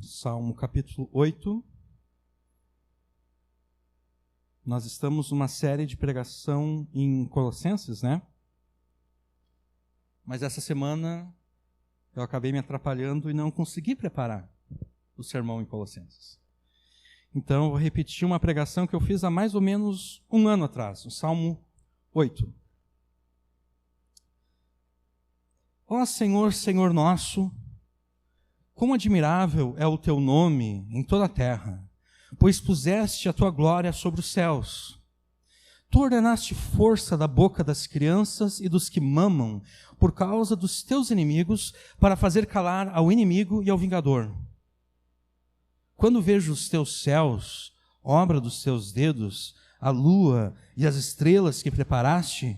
Salmo capítulo 8. Nós estamos numa série de pregação em Colossenses, né? Mas essa semana eu acabei me atrapalhando e não consegui preparar o sermão em Colossenses. Então eu vou repetir uma pregação que eu fiz há mais ou menos um ano atrás, o Salmo 8. Ó Senhor, Senhor nosso, quão admirável é o teu nome em toda a terra, pois puseste a tua glória sobre os céus. Tu ordenaste força da boca das crianças e dos que mamam, por causa dos teus inimigos, para fazer calar ao inimigo e ao vingador. Quando vejo os teus céus, obra dos teus dedos, a lua e as estrelas que preparaste,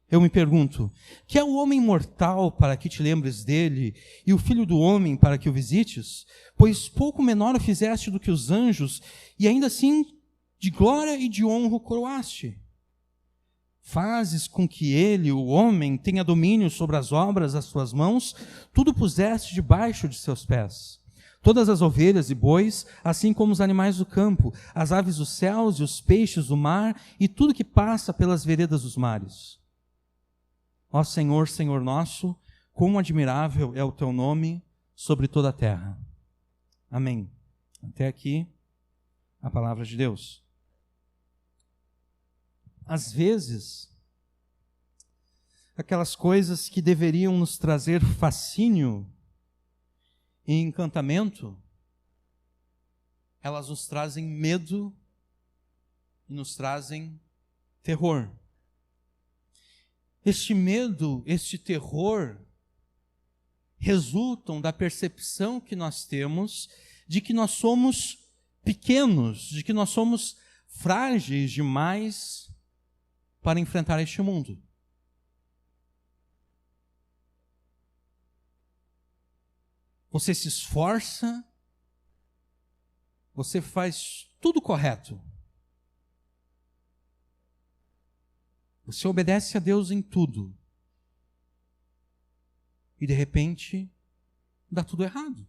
eu me pergunto, que é o homem mortal para que te lembres dele, e o filho do homem para que o visites? Pois pouco menor o fizeste do que os anjos, e ainda assim de glória e de honra o coroaste. Fazes com que ele, o homem, tenha domínio sobre as obras das suas mãos, tudo puseste debaixo de seus pés. Todas as ovelhas e bois, assim como os animais do campo, as aves dos céus e os peixes do mar, e tudo que passa pelas veredas dos mares. Ó Senhor, Senhor nosso, quão admirável é o teu nome sobre toda a terra. Amém. Até aqui, a palavra de Deus. Às vezes, aquelas coisas que deveriam nos trazer fascínio e encantamento, elas nos trazem medo e nos trazem terror. Este medo, este terror, resultam da percepção que nós temos de que nós somos pequenos, de que nós somos frágeis demais para enfrentar este mundo. Você se esforça, você faz tudo correto. Você obedece a Deus em tudo. E de repente, dá tudo errado.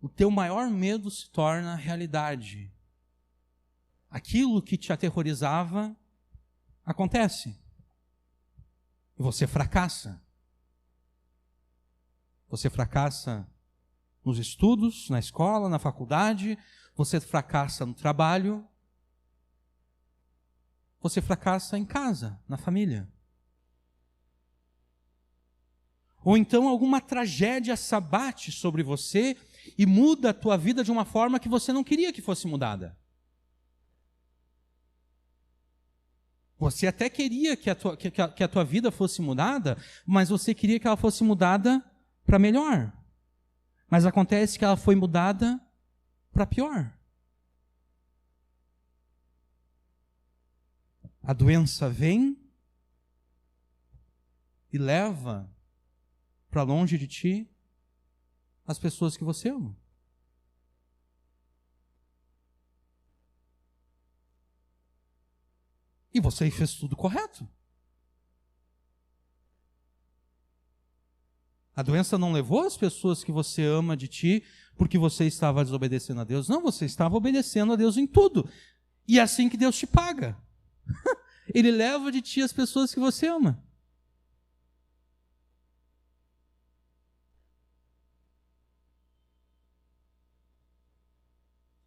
O teu maior medo se torna realidade. Aquilo que te aterrorizava acontece. E você fracassa. Você fracassa nos estudos, na escola, na faculdade, você fracassa no trabalho, você fracassa em casa, na família. Ou então alguma tragédia se abate sobre você e muda a tua vida de uma forma que você não queria que fosse mudada. Você até queria que a tua vida fosse mudada, mas você queria que ela fosse mudada para melhor. Mas acontece que ela foi mudada para pior. A doença vem e leva para longe de ti as pessoas que você ama. E você fez tudo correto. A doença não levou as pessoas que você ama de ti porque você estava desobedecendo a Deus. Não, você estava obedecendo a Deus em tudo. E é assim que Deus te paga. Ele leva de ti as pessoas que você ama.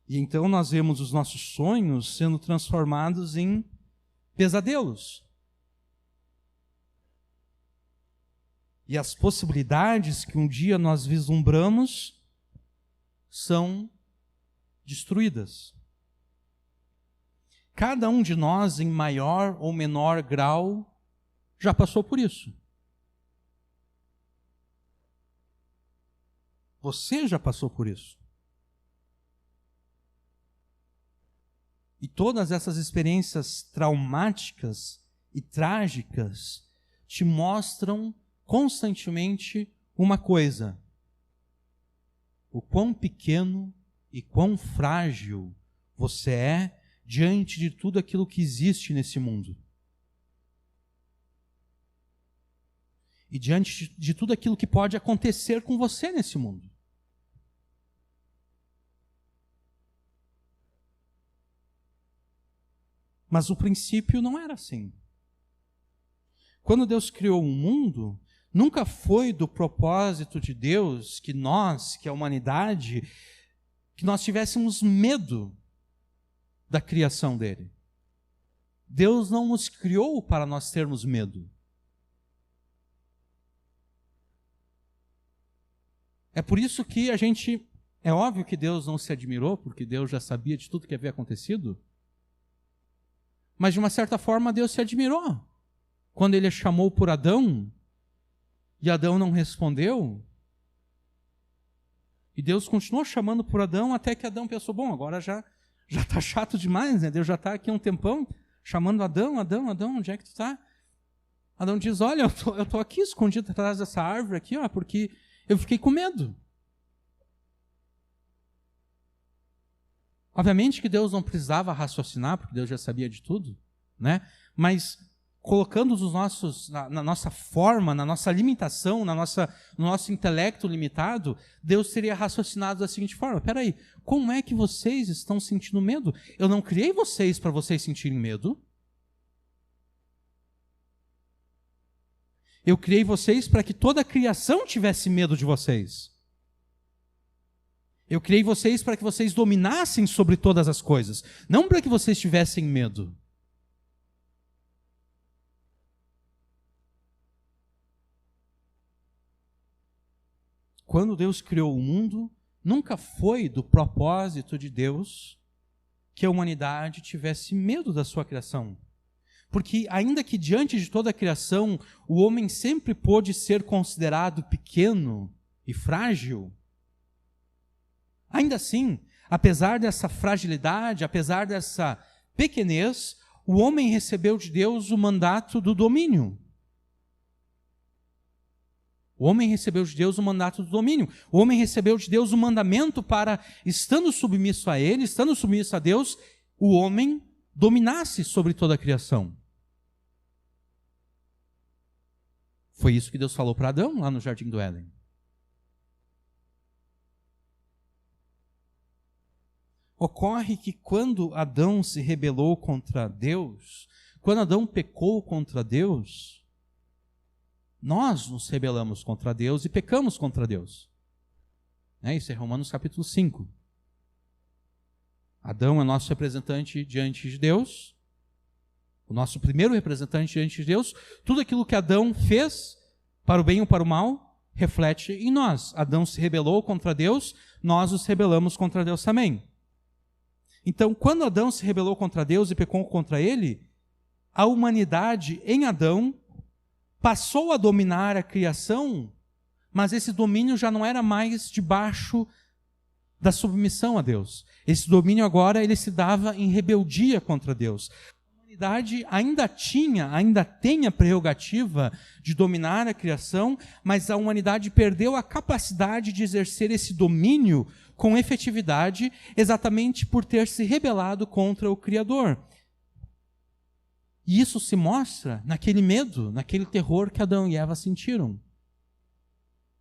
E então nós vemos os nossos sonhos sendo transformados em pesadelos. E as possibilidades que um dia nós vislumbramos são destruídas. Cada um de nós, em maior ou menor grau, já passou por isso. Você já passou por isso. E todas essas experiências traumáticas e trágicas te mostram constantemente uma coisa: o quão pequeno e quão frágil você é diante de tudo aquilo que existe nesse mundo. e diante de tudo aquilo que pode acontecer com você nesse mundo. Mas o princípio não era assim. Quando Deus criou o mundo, nunca foi do propósito de Deus que nós, que a humanidade, que nós tivéssemos medo da criação dele. Deus não nos criou para nós termos medo. É por isso que é óbvio que Deus não se admirou, porque Deus já sabia de tudo que havia acontecido. Mas de uma certa forma Deus se admirou. Quando ele chamou por Adão, e Adão não respondeu, e Deus continuou chamando por Adão, até que Adão pensou, bom, agora já está chato demais, né? Deus já está aqui há um tempão, chamando Adão, onde é que tu está? Adão diz, olha, eu tô aqui escondido atrás dessa árvore aqui, ó, porque eu fiquei com medo. Obviamente que Deus não precisava raciocinar, porque Deus já sabia de tudo, né? Mas colocando na nossa forma, na nossa limitação, no nosso intelecto limitado, Deus teria raciocinado da seguinte forma, peraí, como é que vocês estão sentindo medo? Eu não criei vocês para vocês sentirem medo. Eu criei vocês para que toda a criação tivesse medo de vocês. Eu criei vocês para que vocês dominassem sobre todas as coisas, não para que vocês tivessem medo. Quando Deus criou o mundo, nunca foi do propósito de Deus que a humanidade tivesse medo da sua criação. Porque ainda que diante de toda a criação, o homem sempre pôde ser considerado pequeno e frágil, ainda assim, apesar dessa fragilidade, apesar dessa pequenez, o homem recebeu de Deus o mandato do domínio. O homem recebeu de Deus o mandato do domínio. O homem recebeu de Deus o mandamento para, estando submisso a Ele, estando submisso a Deus, o homem dominasse sobre toda a criação. Foi isso que Deus falou para Adão lá no Jardim do Éden. Ocorre que quando Adão se rebelou contra Deus, quando Adão pecou contra Deus, nós nos rebelamos contra Deus e pecamos contra Deus. Isso é Romanos capítulo 5. Adão é nosso representante diante de Deus, o nosso primeiro representante diante de Deus. Tudo aquilo que Adão fez, para o bem ou para o mal, reflete em nós. Adão se rebelou contra Deus, nós nos rebelamos contra Deus também. Então, quando Adão se rebelou contra Deus e pecou contra ele, a humanidade em Adão passou a dominar a criação, mas esse domínio já não era mais debaixo da submissão a Deus. Esse domínio agora ele se dava em rebeldia contra Deus. A humanidade ainda tem a prerrogativa de dominar a criação, mas a humanidade perdeu a capacidade de exercer esse domínio com efetividade, exatamente por ter se rebelado contra o Criador. E isso se mostra naquele medo, naquele terror que Adão e Eva sentiram,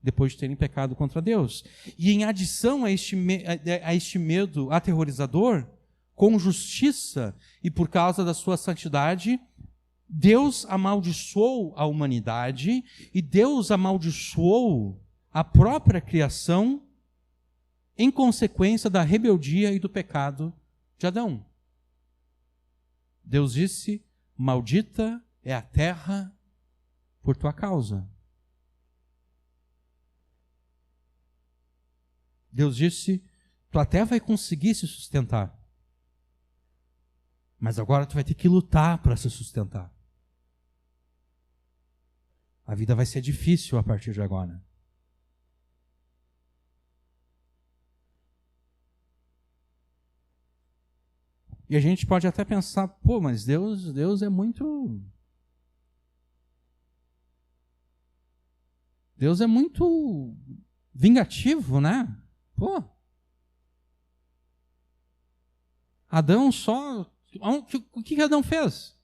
depois de terem pecado contra Deus. E em adição a este medo aterrorizador, com justiça e por causa da sua santidade, Deus amaldiçoou a humanidade e Deus amaldiçoou a própria criação em consequência da rebeldia e do pecado de Adão. Deus disse: maldita é a terra por tua causa. Deus disse: tu até vai conseguir se sustentar, mas agora tu vai ter que lutar para se sustentar. A vida vai ser difícil a partir de agora. E a gente pode até pensar, pô, mas Deus é muito... Deus é muito vingativo, né? Pô. Adão só... O que Adão fez?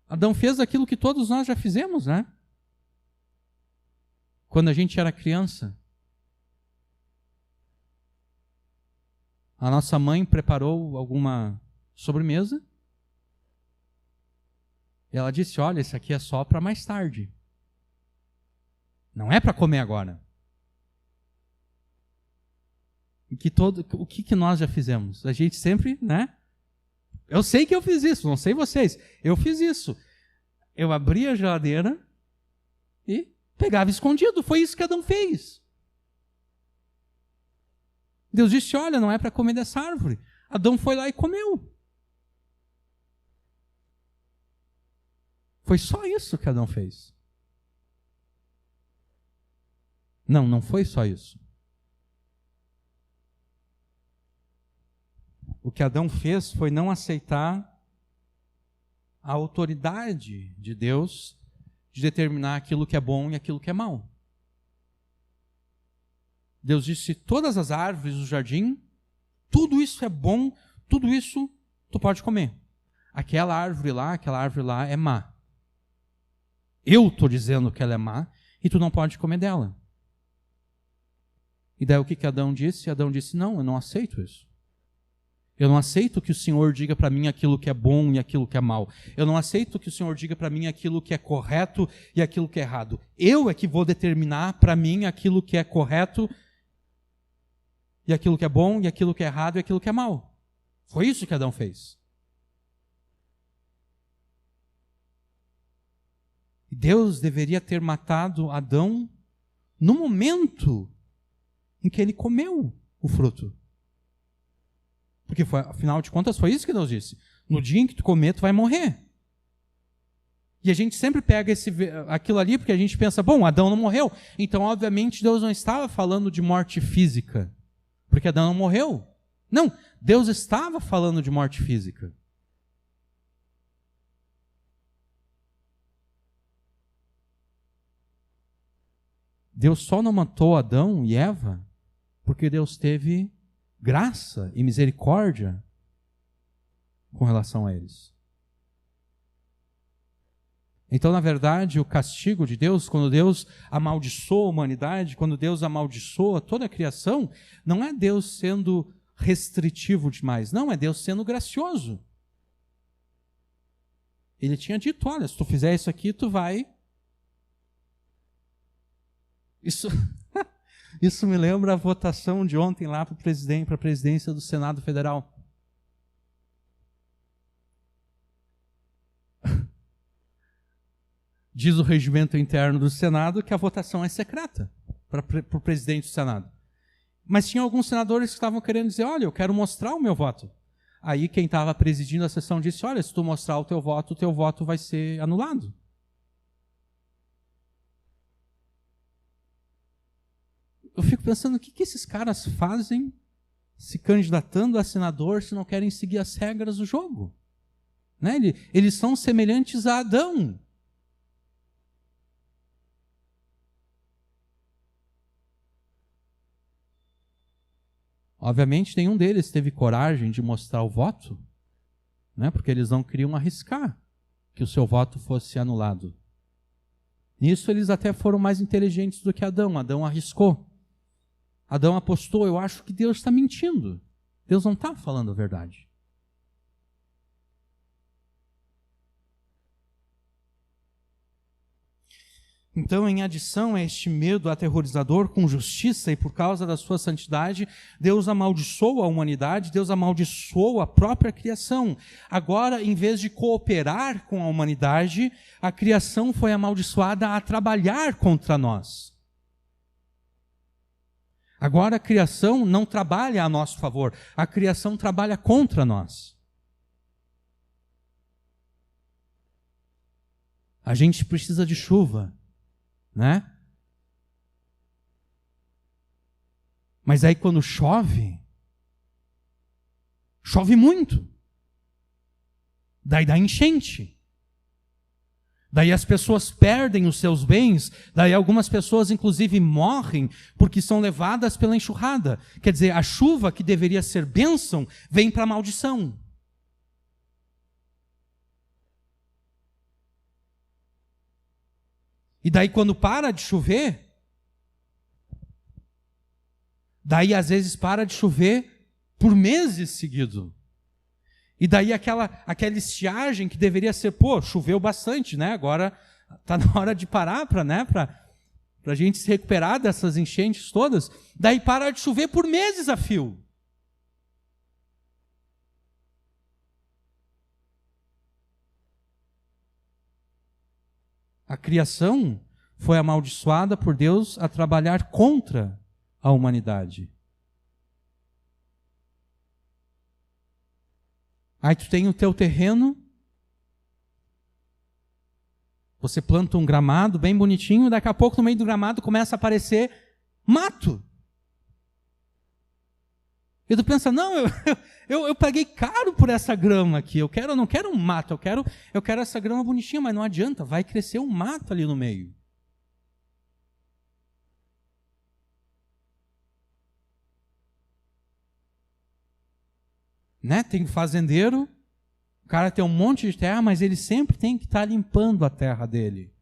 Adão fez aquilo que todos nós já fizemos, né? Quando a gente era criança, a nossa mãe preparou alguma sobremesa e ela disse, olha, esse aqui é só para mais tarde. Não é para comer agora. O que nós já fizemos? A gente sempre, né? Eu sei que eu fiz isso, não sei vocês. Eu fiz isso. Eu abria a geladeira e pegava escondido. Foi isso que Adão fez. Deus disse, olha, não é para comer dessa árvore. Adão foi lá e comeu. Foi só isso que Adão fez. Não foi só isso. O que Adão fez foi não aceitar a autoridade de Deus de determinar aquilo que é bom e aquilo que é mal. Deus disse, todas as árvores do jardim, tudo isso é bom, tudo isso tu pode comer. Aquela árvore lá é má. Eu estou dizendo que ela é má e tu não pode comer dela. E daí o que Adão disse? Adão disse, não, eu não aceito isso. Eu não aceito que o Senhor diga para mim aquilo que é bom e aquilo que é mal. Eu não aceito que o Senhor diga para mim aquilo que é correto e aquilo que é errado. Eu é que vou determinar para mim aquilo que é correto e aquilo que é bom e aquilo que é errado e aquilo que é mal. Foi isso que Adão fez. E Deus deveria ter matado Adão no momento em que ele comeu o fruto. Porque, afinal de contas, foi isso que Deus disse. No dia em que tu comer, tu vai morrer. E a gente sempre pega aquilo ali porque a gente pensa, bom, Adão não morreu. Então, obviamente, Deus não estava falando de morte física. Porque Adão não morreu. Não, Deus estava falando de morte física. Deus só não matou Adão e Eva porque Deus teve graça e misericórdia com relação a eles. Então, na verdade, o castigo de Deus, quando Deus amaldiçoa a humanidade, quando Deus amaldiçoa toda a criação, não é Deus sendo restritivo demais, não, é Deus sendo gracioso. Ele tinha dito, olha, se tu fizer isso aqui, tu vai... Isso me lembra a votação de ontem lá para a presidência do Senado Federal. Diz o regimento interno do Senado que a votação é secreta para o presidente do Senado. Mas tinha alguns senadores que estavam querendo dizer, olha, eu quero mostrar o meu voto. Aí quem estava presidindo a sessão disse, olha, se tu mostrar o teu voto vai ser anulado. Eu fico pensando, o que esses caras fazem se candidatando a senador se não querem seguir as regras do jogo? Né? Eles são semelhantes a Adão. Obviamente, nenhum deles teve coragem de mostrar o voto, né? Porque eles não queriam arriscar que o seu voto fosse anulado. Nisso, eles até foram mais inteligentes do que Adão. Adão arriscou. Adão apostou, eu acho que Deus está mentindo. Deus não está falando a verdade. Então, em adição a este medo aterrorizador, com justiça e por causa da sua santidade, Deus amaldiçoou a humanidade, Deus amaldiçoou a própria criação. Agora, em vez de cooperar com a humanidade, a criação foi amaldiçoada a trabalhar contra nós. Agora a criação não trabalha a nosso favor, a criação trabalha contra nós. A gente precisa de chuva, né? Mas aí quando chove muito. Daí dá enchente. Daí as pessoas perdem os seus bens, daí algumas pessoas inclusive morrem porque são levadas pela enxurrada. Quer dizer, a chuva que deveria ser bênção vem para maldição. E daí quando para de chover, Daí, às vezes, para de chover por meses seguidos. E daí aquela estiagem que deveria ser, choveu bastante, né? Agora está na hora de parar para a gente se recuperar dessas enchentes todas. Daí para de chover por meses a fio. A criação foi amaldiçoada por Deus a trabalhar contra a humanidade. Aí tu tem o teu terreno, você planta um gramado bem bonitinho, e daqui a pouco no meio do gramado começa a aparecer mato. E tu pensa, não, eu paguei caro por essa grama aqui, eu não quero um mato, eu quero essa grama bonitinha, mas não adianta, vai crescer um mato ali no meio. Né? Tem fazendeiro, o cara tem um monte de terra, mas ele sempre tem que estar limpando a terra dele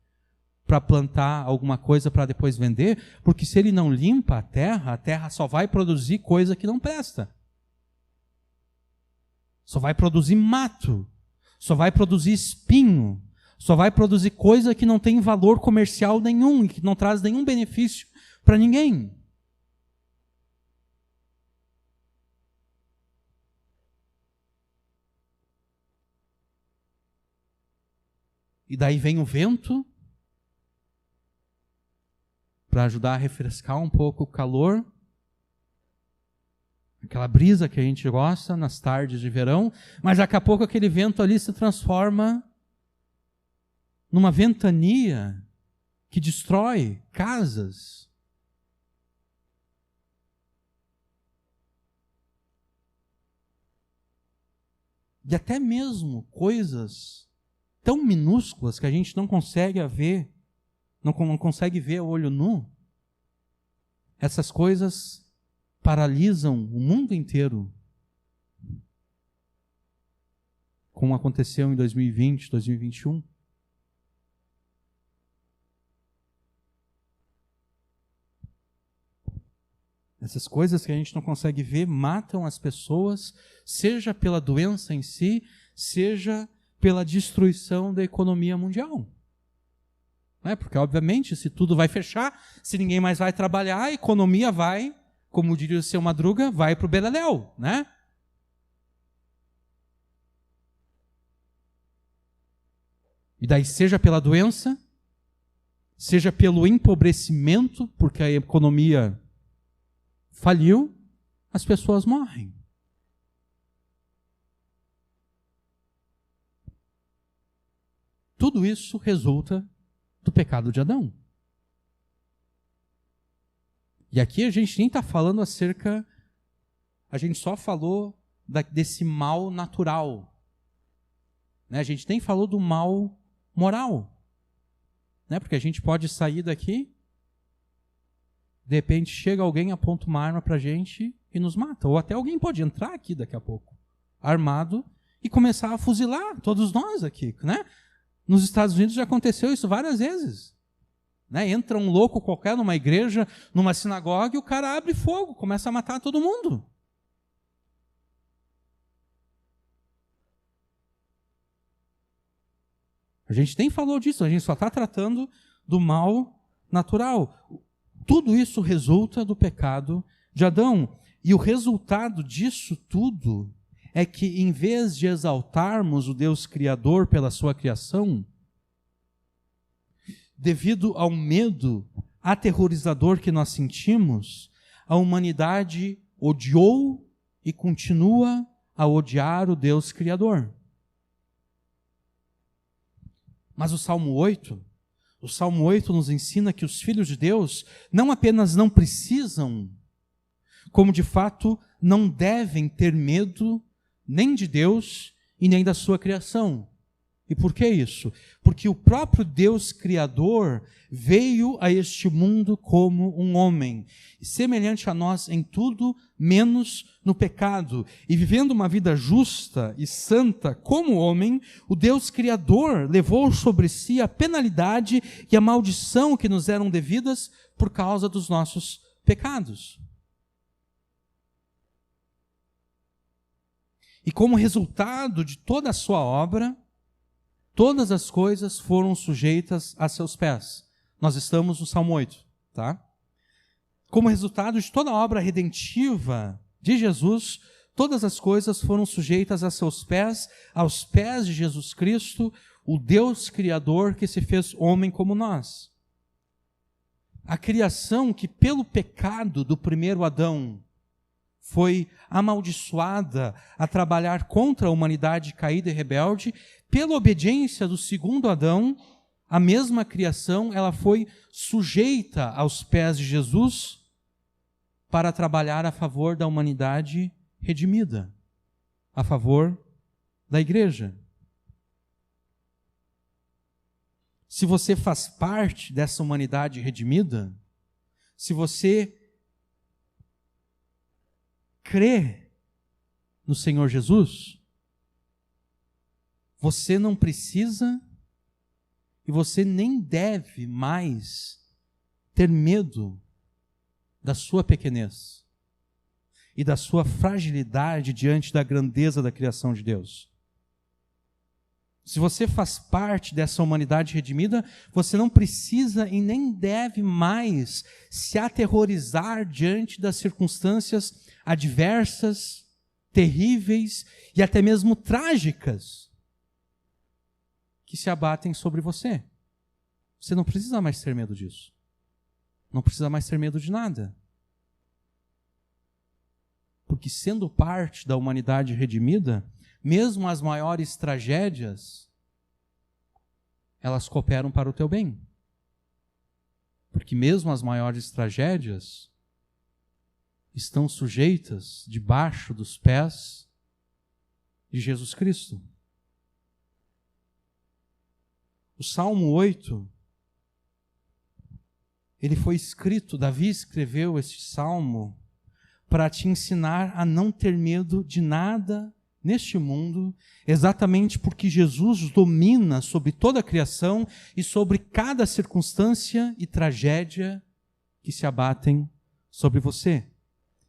para plantar alguma coisa para depois vender, porque se ele não limpa a terra só vai produzir coisa que não presta. Só vai produzir mato, só vai produzir espinho, só vai produzir coisa que não tem valor comercial nenhum e que não traz nenhum benefício para ninguém. E daí vem o vento para ajudar a refrescar um pouco o calor, aquela brisa que a gente gosta nas tardes de verão, mas daqui a pouco aquele vento ali se transforma numa ventania que destrói casas. E até mesmo coisas tão minúsculas que a gente não consegue ver, não consegue ver a olho nu. Essas coisas paralisam o mundo inteiro. Como aconteceu em 2020, 2021. Essas coisas que a gente não consegue ver matam as pessoas, seja pela doença em si, seja pela destruição da economia mundial. Porque, obviamente, se tudo vai fechar, se ninguém mais vai trabalhar, a economia vai, como diria o seu Madruga, vai para o beleléu, né? E daí, seja pela doença, seja pelo empobrecimento, porque a economia faliu, as pessoas morrem. Tudo isso resulta do pecado de Adão. E aqui a gente nem está falando acerca, a gente só falou desse mal natural. Né? A gente nem falou do mal moral. Né? Porque a gente pode sair daqui, de repente chega alguém, aponta uma arma para a gente e nos mata. Ou até alguém pode entrar aqui daqui a pouco, armado, e começar a fuzilar todos nós aqui, né? Nos Estados Unidos já aconteceu isso várias vezes. Né? Entra um louco qualquer numa igreja, numa sinagoga, e o cara abre fogo, começa a matar todo mundo. A gente nem falou disso, a gente só está tratando do mal natural. Tudo isso resulta do pecado de Adão. E o resultado disso tudo é que, em vez de exaltarmos o Deus Criador pela sua criação, devido ao medo aterrorizador que nós sentimos, a humanidade odiou e continua a odiar o Deus Criador. Mas o Salmo 8 nos ensina que os filhos de Deus não apenas não precisam, como de fato não devem ter medo nem de Deus e nem da sua criação. E por que isso? Porque o próprio Deus Criador veio a este mundo como um homem, semelhante a nós em tudo, menos no pecado. E vivendo uma vida justa e santa como homem, o Deus Criador levou sobre si a penalidade e a maldição que nos eram devidas por causa dos nossos pecados. E como resultado de toda a sua obra, todas as coisas foram sujeitas a seus pés. Nós estamos no Salmo 8, tá? Como resultado de toda a obra redentiva de Jesus, todas as coisas foram sujeitas a seus pés, aos pés de Jesus Cristo, o Deus Criador que se fez homem como nós. A criação que pelo pecado do primeiro Adão foi amaldiçoada a trabalhar contra a humanidade caída e rebelde, pela obediência do segundo Adão, a mesma criação, ela foi sujeita aos pés de Jesus para trabalhar a favor da humanidade redimida, a favor da igreja. Se você faz parte dessa humanidade redimida, se você crê no Senhor Jesus, você não precisa e você nem deve mais ter medo da sua pequenez e da sua fragilidade diante da grandeza da criação de Deus. Se você faz parte dessa humanidade redimida, você não precisa e nem deve mais se aterrorizar diante das circunstâncias adversas, terríveis e até mesmo trágicas que se abatem sobre você. Você não precisa mais ter medo disso. Não precisa mais ter medo de nada. Porque sendo parte da humanidade redimida, mesmo as maiores tragédias, elas cooperam para o teu bem. Porque mesmo as maiores tragédias estão sujeitas debaixo dos pés de Jesus Cristo. O Salmo 8, ele foi escrito, Davi escreveu este salmo para te ensinar a não ter medo de nada neste mundo, exatamente porque Jesus domina sobre toda a criação e sobre cada circunstância e tragédia que se abatem sobre você.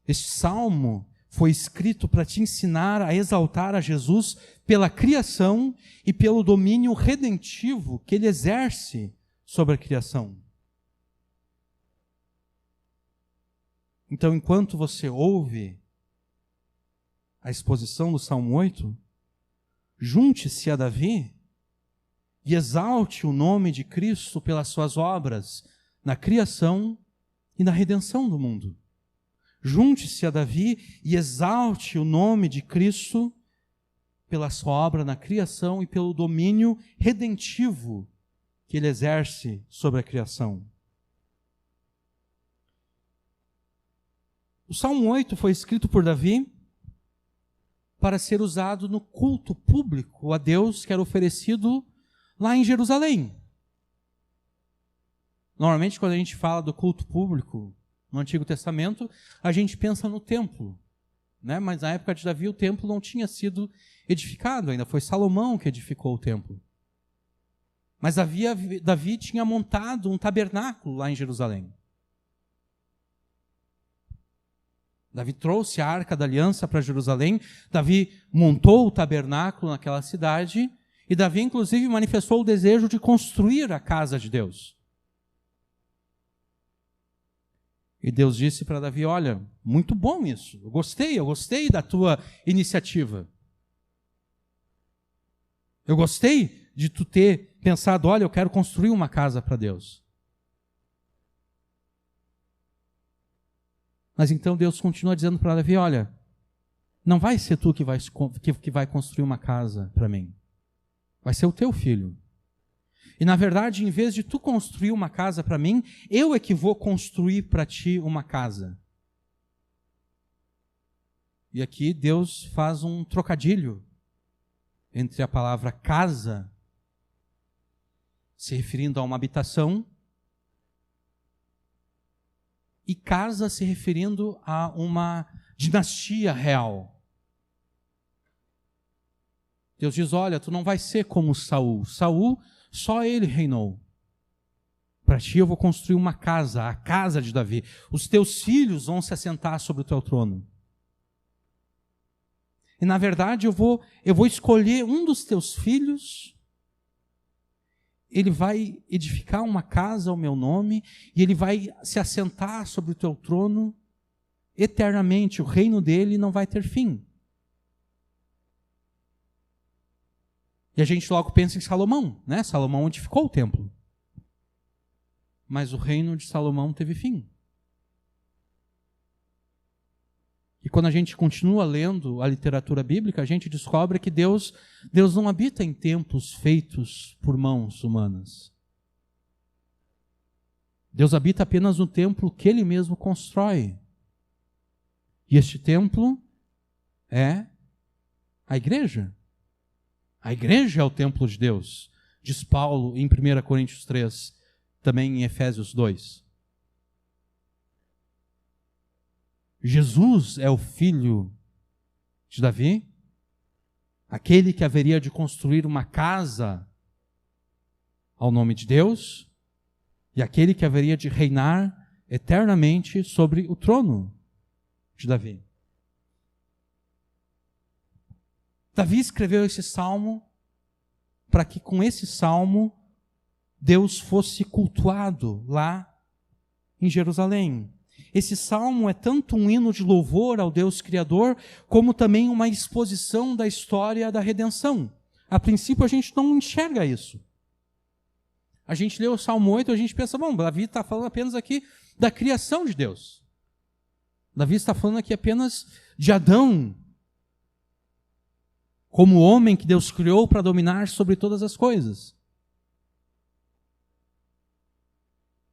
Este salmo foi escrito para te ensinar a exaltar a Jesus pela criação e pelo domínio redentivo que ele exerce sobre a criação. Então, enquanto você ouve a exposição do Salmo 8, junte-se a Davi e exalte o nome de Cristo pelas suas obras na criação e na redenção do mundo. Junte-se a Davi e exalte o nome de Cristo pela sua obra na criação e pelo domínio redentivo que ele exerce sobre a criação. O Salmo 8 foi escrito por Davi para ser usado no culto público a Deus que era oferecido lá em Jerusalém. Normalmente, quando a gente fala do culto público no Antigo Testamento, a gente pensa no templo, né? Mas na época de Davi o templo não tinha sido edificado ainda, foi Salomão que edificou o templo. Mas Davi tinha montado um tabernáculo lá em Jerusalém. Davi trouxe a Arca da Aliança para Jerusalém, Davi montou o tabernáculo naquela cidade, e Davi inclusive manifestou o desejo de construir a casa de Deus. E Deus disse para Davi, olha, muito bom isso, eu gostei da tua iniciativa. Eu gostei de tu ter pensado, olha, eu quero construir uma casa para Deus. Mas então Deus continua dizendo para Davi, olha, não vai ser tu que vai construir uma casa para mim. Vai ser o teu filho. E na verdade, em vez de tu construir uma casa para mim, eu é que vou construir para ti uma casa. E aqui Deus faz um trocadilho entre a palavra casa, se referindo a uma habitação, e casa se referindo a uma dinastia real. Deus diz, olha, tu não vai ser como Saul. Saul, só ele reinou. Para ti eu vou construir uma casa, a casa de Davi. Os teus filhos vão se assentar sobre o teu trono. E na verdade eu vou escolher um dos teus filhos, ele vai edificar uma casa ao meu nome, e ele vai se assentar sobre o teu trono eternamente, o reino dele não vai ter fim. E a gente logo pensa em Salomão, né? Salomão edificou o templo. Mas o reino de Salomão teve fim. E quando a gente continua lendo a literatura bíblica, a gente descobre que Deus não habita em templos feitos por mãos humanas. Deus habita apenas no templo que Ele mesmo constrói. E este templo é a igreja. A igreja é o templo de Deus, diz Paulo em 1 Coríntios 3, também em Efésios 2. Jesus é o filho de Davi, aquele que haveria de construir uma casa ao nome de Deus, e aquele que haveria de reinar eternamente sobre o trono de Davi. Davi escreveu esse salmo para que com esse salmo Deus fosse cultuado lá em Jerusalém. Esse salmo é tanto um hino de louvor ao Deus Criador, como também uma exposição da história da redenção. A princípio a gente não enxerga isso. A gente lê o Salmo 8 e a gente pensa, bom, Davi está falando apenas aqui da criação de Deus. Davi está falando aqui apenas de Adão, como o homem que Deus criou para dominar sobre todas as coisas.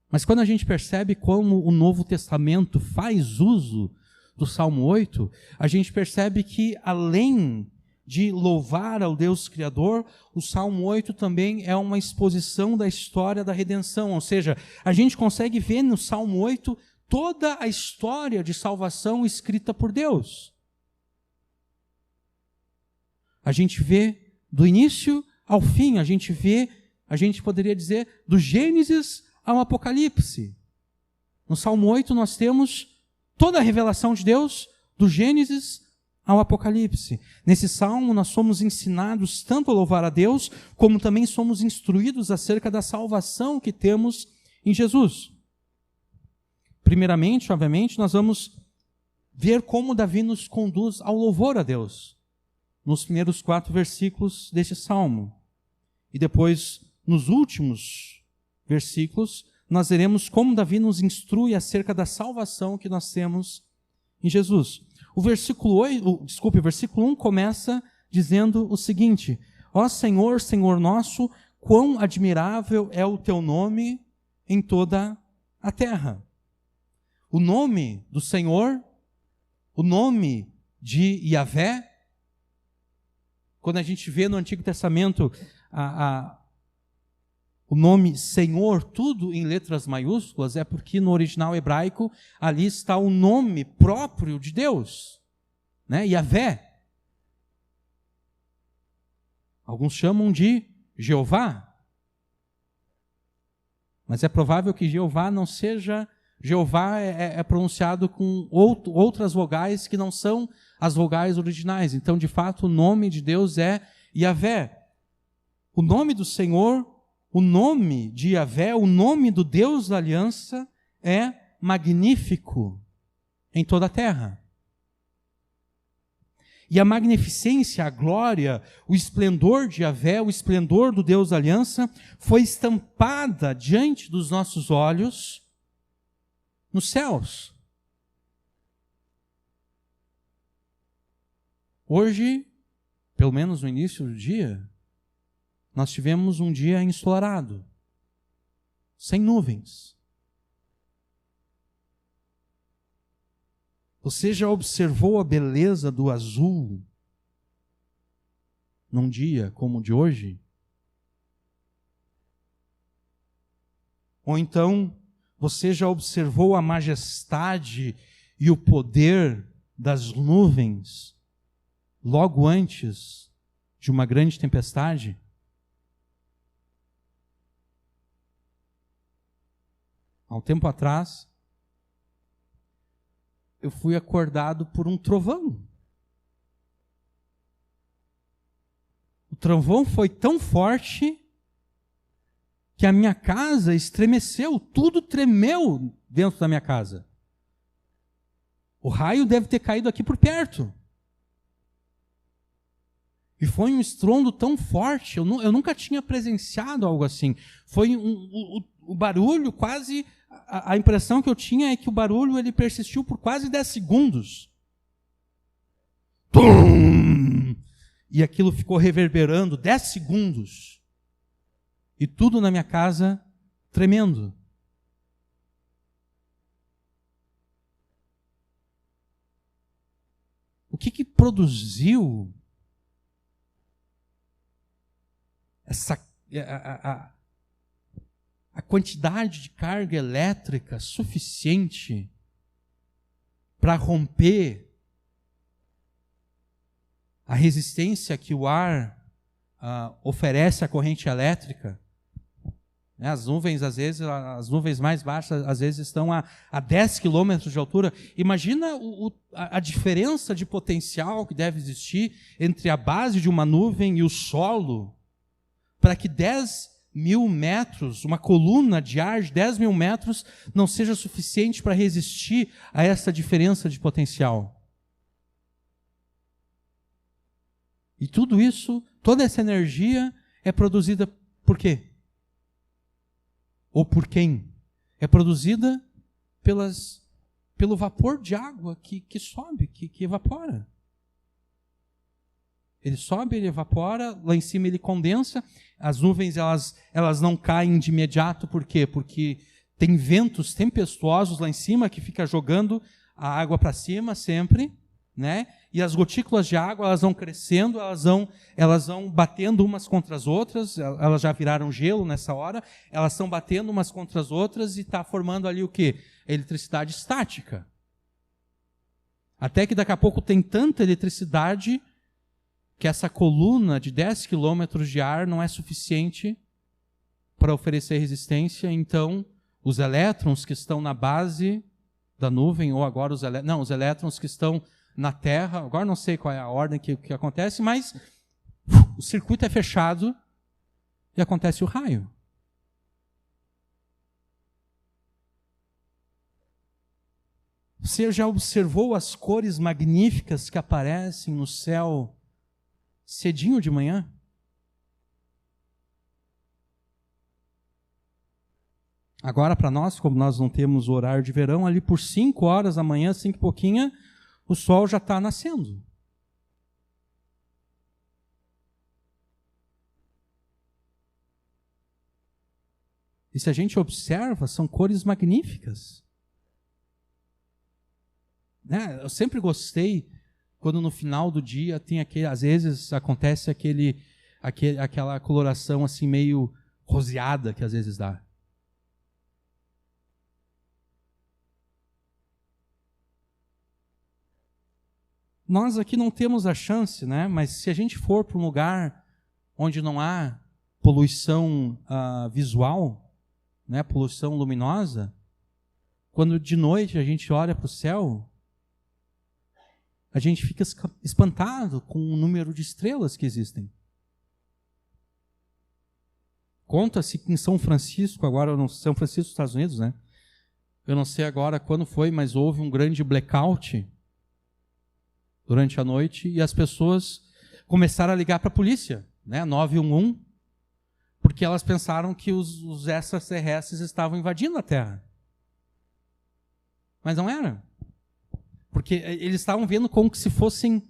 Mas quando a gente percebe como o Novo Testamento faz uso do Salmo 8, a gente percebe que, além de louvar ao Deus Criador, o Salmo 8 também é uma exposição da história da redenção. Ou seja, a gente consegue ver no Salmo 8 toda a história de salvação escrita por Deus. A gente vê do início ao fim, a gente poderia dizer, do Gênesis ao Apocalipse. No Salmo 8 nós temos toda a revelação de Deus, do Gênesis ao Apocalipse. Nesse salmo nós somos ensinados tanto a louvar a Deus, como também somos instruídos acerca da salvação que temos em Jesus. Primeiramente, obviamente, nós vamos ver como Davi nos conduz ao louvor a Deus, nos primeiros 4 versículos deste salmo. E depois, nos últimos versículos, nós veremos como Davi nos instrui acerca da salvação que nós temos em Jesus. O versículo 1 começa dizendo o seguinte: Ó Senhor, Senhor nosso, quão admirável é o teu nome em toda a terra. O nome do Senhor, o nome de Yahvé, quando a gente vê no Antigo Testamento o nome Senhor, tudo em letras maiúsculas, é porque no original hebraico ali está o nome próprio de Deus, né? Yahvé. Alguns chamam de Jeová, mas é provável que Jeová não seja... Jeová é pronunciado com outras vogais que não são as vogais originais. Então, de fato, o nome de Deus é Yahvé. O nome do Senhor, o nome de Yahvé, o nome do Deus da aliança é magnífico em toda a terra. E a magnificência, a glória, o esplendor de Yahvé, o esplendor do Deus da aliança, foi estampada diante dos nossos olhos nos céus. Hoje, pelo menos no início do dia, nós tivemos um dia ensolarado, sem nuvens. Você já observou a beleza do azul num dia como o de hoje? Ou então, você já observou a majestade e o poder das nuvens logo antes de uma grande tempestade? Há um tempo atrás, eu fui acordado por um trovão. O trovão foi tão forte que a minha casa estremeceu, tudo tremeu dentro da minha casa. O raio deve ter caído aqui por perto. E foi um estrondo tão forte, eu nunca tinha presenciado algo assim. Foi o barulho quase, a impressão que eu tinha é que o barulho ele persistiu por quase 10 segundos. Tum! E aquilo ficou reverberando 10 segundos. E tudo na minha casa tremendo. O que produziu a quantidade de carga elétrica suficiente para romper a resistência que o ar oferece à corrente elétrica? As nuvens, às vezes, as nuvens mais baixas, às vezes, estão a 10 quilômetros de altura. Imagina a diferença de potencial que deve existir entre a base de uma nuvem e o solo, para que 10 mil metros, uma coluna de ar de 10 mil metros, não seja suficiente para resistir a essa diferença de potencial. E tudo isso, toda essa energia é produzida por quê? Ou por quem? É produzida pelo vapor de água que sobe, que evapora. Ele sobe, ele evapora, lá em cima ele condensa. As nuvens elas não caem de imediato, por quê? Porque tem ventos tempestuosos lá em cima que fica jogando a água para cima sempre, né? E as gotículas de água elas vão crescendo, elas vão batendo umas contra as outras, elas já viraram gelo nessa hora, elas estão batendo umas contra as outras e está formando ali o quê? Eletricidade estática. Até que daqui a pouco tem tanta eletricidade que essa coluna de 10 quilômetros de ar não é suficiente para oferecer resistência, então os elétrons que estão na base da nuvem, ou agora os elétrons que estão na Terra, agora não sei qual é a ordem que acontece, mas o circuito é fechado e acontece o raio. Você já observou as cores magníficas que aparecem no céu cedinho de manhã? Agora, para nós, como nós não temos o horário de verão, ali por 5 horas da manhã, 5 e pouquinho, o sol já está nascendo. E se a gente observa, são cores magníficas. Né? Eu sempre gostei quando no final do dia tem às vezes acontece aquela coloração assim meio roseada que às vezes dá. Nós aqui não temos a chance, né? Mas se a gente for para um lugar onde não há poluição visual, né? Poluição luminosa, quando de noite a gente olha para o céu, a gente fica espantado com o número de estrelas que existem. Conta-se que em São Francisco, São Francisco, Estados Unidos, né? Eu não sei agora quando foi, mas houve um grande blackout durante a noite, e as pessoas começaram a ligar para a polícia, né, 911, porque elas pensaram que os extraterrestres estavam invadindo a Terra. Mas não era. Porque eles estavam vendo como se fossem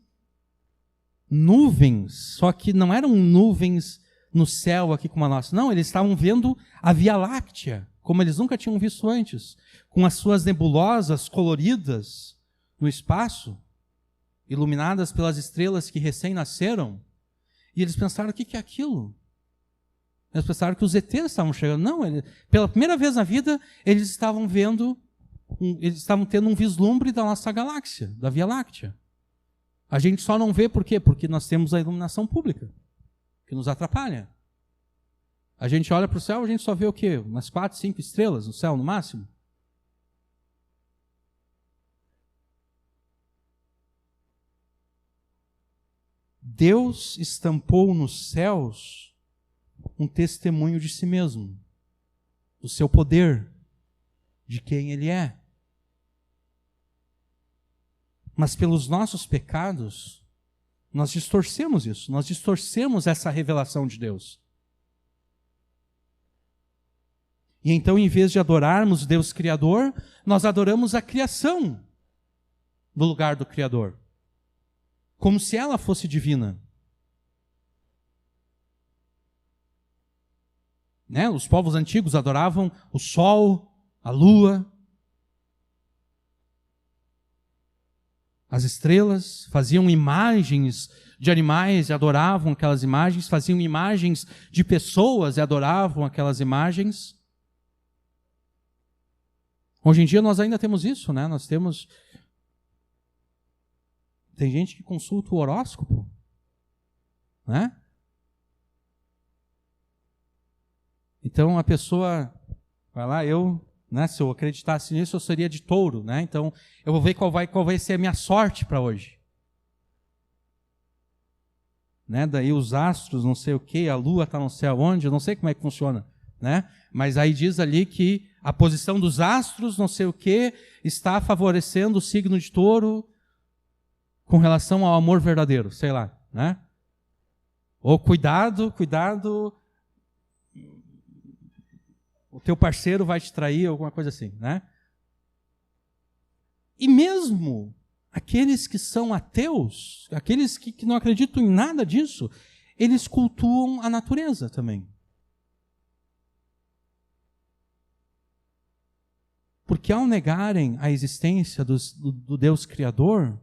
nuvens, só que não eram nuvens no céu aqui como a nossa. Não, eles estavam vendo a Via Láctea, como eles nunca tinham visto antes, com as suas nebulosas coloridas no espaço, iluminadas pelas estrelas que recém-nasceram, e eles pensaram, o que é aquilo? Eles pensaram que os ETs estavam chegando. Não, pela primeira vez na vida, eles estavam tendo um vislumbre da nossa galáxia, da Via Láctea. A gente só não vê por quê? Porque nós temos a iluminação pública, que nos atrapalha. A gente olha para o céu, a gente só vê o quê? Umas 4, 5 estrelas no céu, no máximo. Deus estampou nos céus um testemunho de si mesmo, do seu poder, de quem Ele é. Mas pelos nossos pecados, nós distorcemos isso, nós distorcemos essa revelação de Deus. E então, em vez de adorarmos o Deus Criador, nós adoramos a criação no lugar do Criador, como se ela fosse divina. Né? Os povos antigos adoravam o sol, a lua, as estrelas, faziam imagens de animais e adoravam aquelas imagens, faziam imagens de pessoas e adoravam aquelas imagens. Hoje em dia nós ainda temos isso, né? Tem gente que consulta o horóscopo, né? Então a pessoa vai lá, se eu acreditasse nisso, eu seria de touro, né? Então eu vou ver qual vai ser a minha sorte para hoje. Né? Daí os astros, não sei o quê, a lua está não sei aonde, eu não sei como é que funciona, né? Mas aí diz ali que a posição dos astros, não sei o quê, está favorecendo o signo de touro com relação ao amor verdadeiro, sei lá, né? Ou cuidado, o teu parceiro vai te trair, alguma coisa assim, né? E mesmo aqueles que são ateus, aqueles que não acreditam em nada disso, eles cultuam a natureza também. Porque ao negarem a existência do Deus Criador,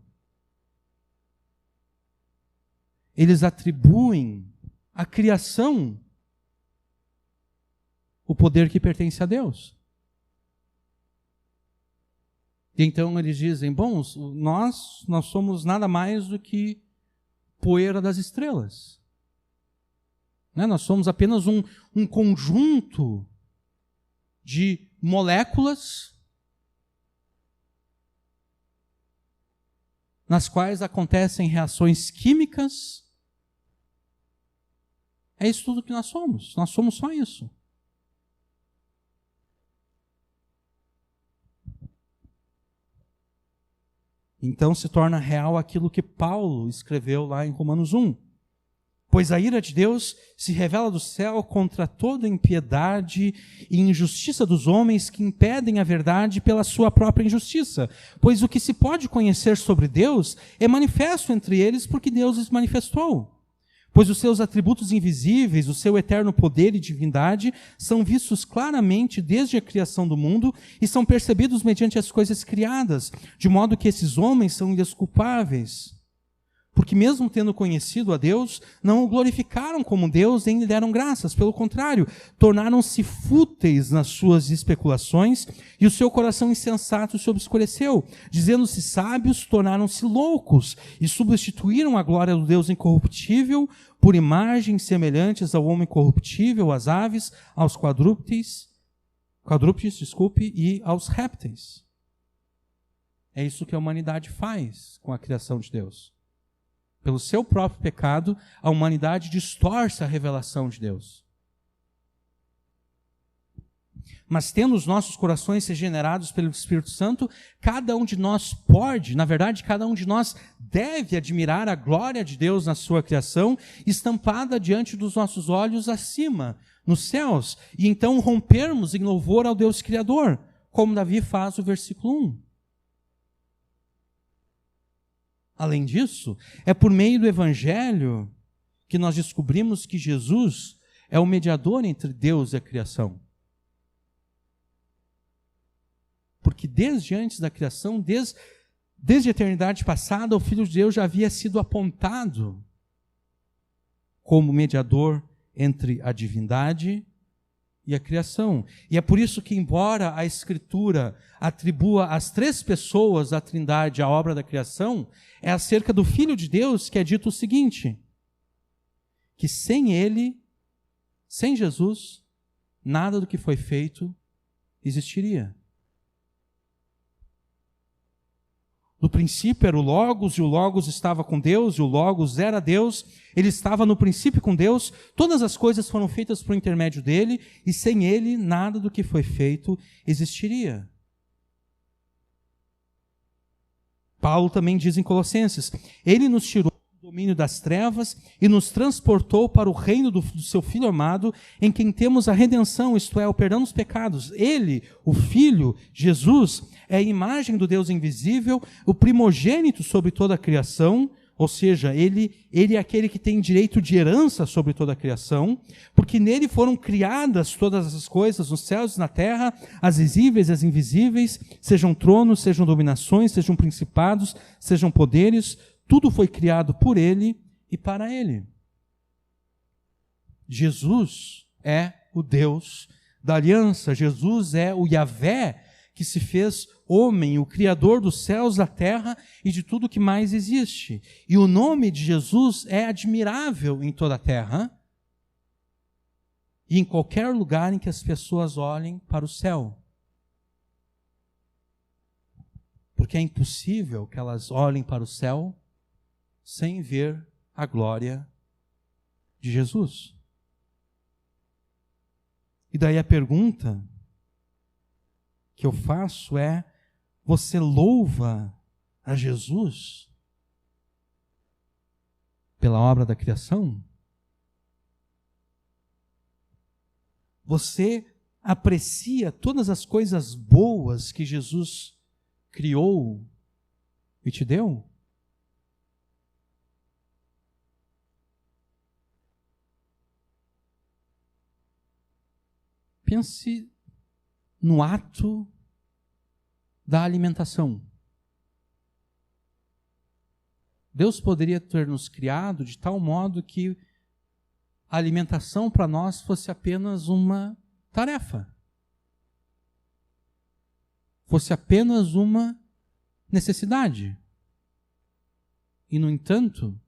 eles atribuem à criação o poder que pertence a Deus. E então eles dizem, nós somos nada mais do que poeira das estrelas. Né? Nós somos apenas um conjunto de moléculas nas quais acontecem reações químicas. É isso tudo que nós somos só isso. Então se torna real aquilo que Paulo escreveu lá em Romanos 1. Pois a ira de Deus se revela do céu contra toda impiedade e injustiça dos homens que impedem a verdade pela sua própria injustiça. Pois o que se pode conhecer sobre Deus é manifesto entre eles porque Deus os manifestou. Pois os seus atributos invisíveis, o seu eterno poder e divindade, são vistos claramente desde a criação do mundo e são percebidos mediante as coisas criadas, de modo que esses homens são indesculpáveis. Porque mesmo tendo conhecido a Deus, não o glorificaram como Deus nem lhe deram graças. Pelo contrário, tornaram-se fúteis nas suas especulações e o seu coração insensato se obscureceu. Dizendo-se sábios, tornaram-se loucos e substituíram a glória do Deus incorruptível por imagens semelhantes ao homem corruptível, às aves, aos quadrúpedes, e aos répteis. É isso que a humanidade faz com a criação de Deus. Pelo seu próprio pecado, a humanidade distorce a revelação de Deus. Mas tendo os nossos corações regenerados pelo Espírito Santo, cada um de nós pode, na verdade, cada um de nós deve admirar a glória de Deus na sua criação, estampada diante dos nossos olhos acima, nos céus, e então rompermos em louvor ao Deus Criador, como Davi faz no versículo 1. Além disso, é por meio do Evangelho que nós descobrimos que Jesus é o mediador entre Deus e a criação. Porque desde antes da criação, desde a eternidade passada, o Filho de Deus já havia sido apontado como mediador entre a divindade e a criação. E é por isso que, embora a Escritura atribua às três pessoas da Trindade a obra da criação, é acerca do Filho de Deus que é dito o seguinte, que sem Ele, sem Jesus, nada do que foi feito existiria. No princípio era o Logos, e o Logos estava com Deus, e o Logos era Deus. Ele estava no princípio com Deus. Todas as coisas foram feitas por intermédio dele, e sem ele nada do que foi feito existiria. Paulo também diz em Colossenses: ele nos tirou do domínio das trevas e nos transportou para o reino do seu Filho amado, em quem temos a redenção, isto é, o perdão dos pecados. Ele, o Filho, Jesus, é a imagem do Deus invisível, o primogênito sobre toda a criação, ou seja, ele é aquele que tem direito de herança sobre toda a criação, porque nele foram criadas todas as coisas, nos céus e na terra, as visíveis e as invisíveis, sejam tronos, sejam dominações, sejam principados, sejam poderes, tudo foi criado por ele e para ele. Jesus é o Deus da aliança, Jesus é o Yahvé que se fez homem, o Criador dos céus, da terra e de tudo que mais existe. E o nome de Jesus é admirável em toda a terra e em qualquer lugar em que as pessoas olhem para o céu. Porque é impossível que elas olhem para o céu sem ver a glória de Jesus. E daí a pergunta que eu faço é: você louva a Jesus pela obra da criação? Você aprecia todas as coisas boas que Jesus criou e te deu? Pense no ato da alimentação. Deus poderia ter nos criado de tal modo que a alimentação para nós fosse apenas uma tarefa. Fosse apenas uma necessidade. E, no entanto,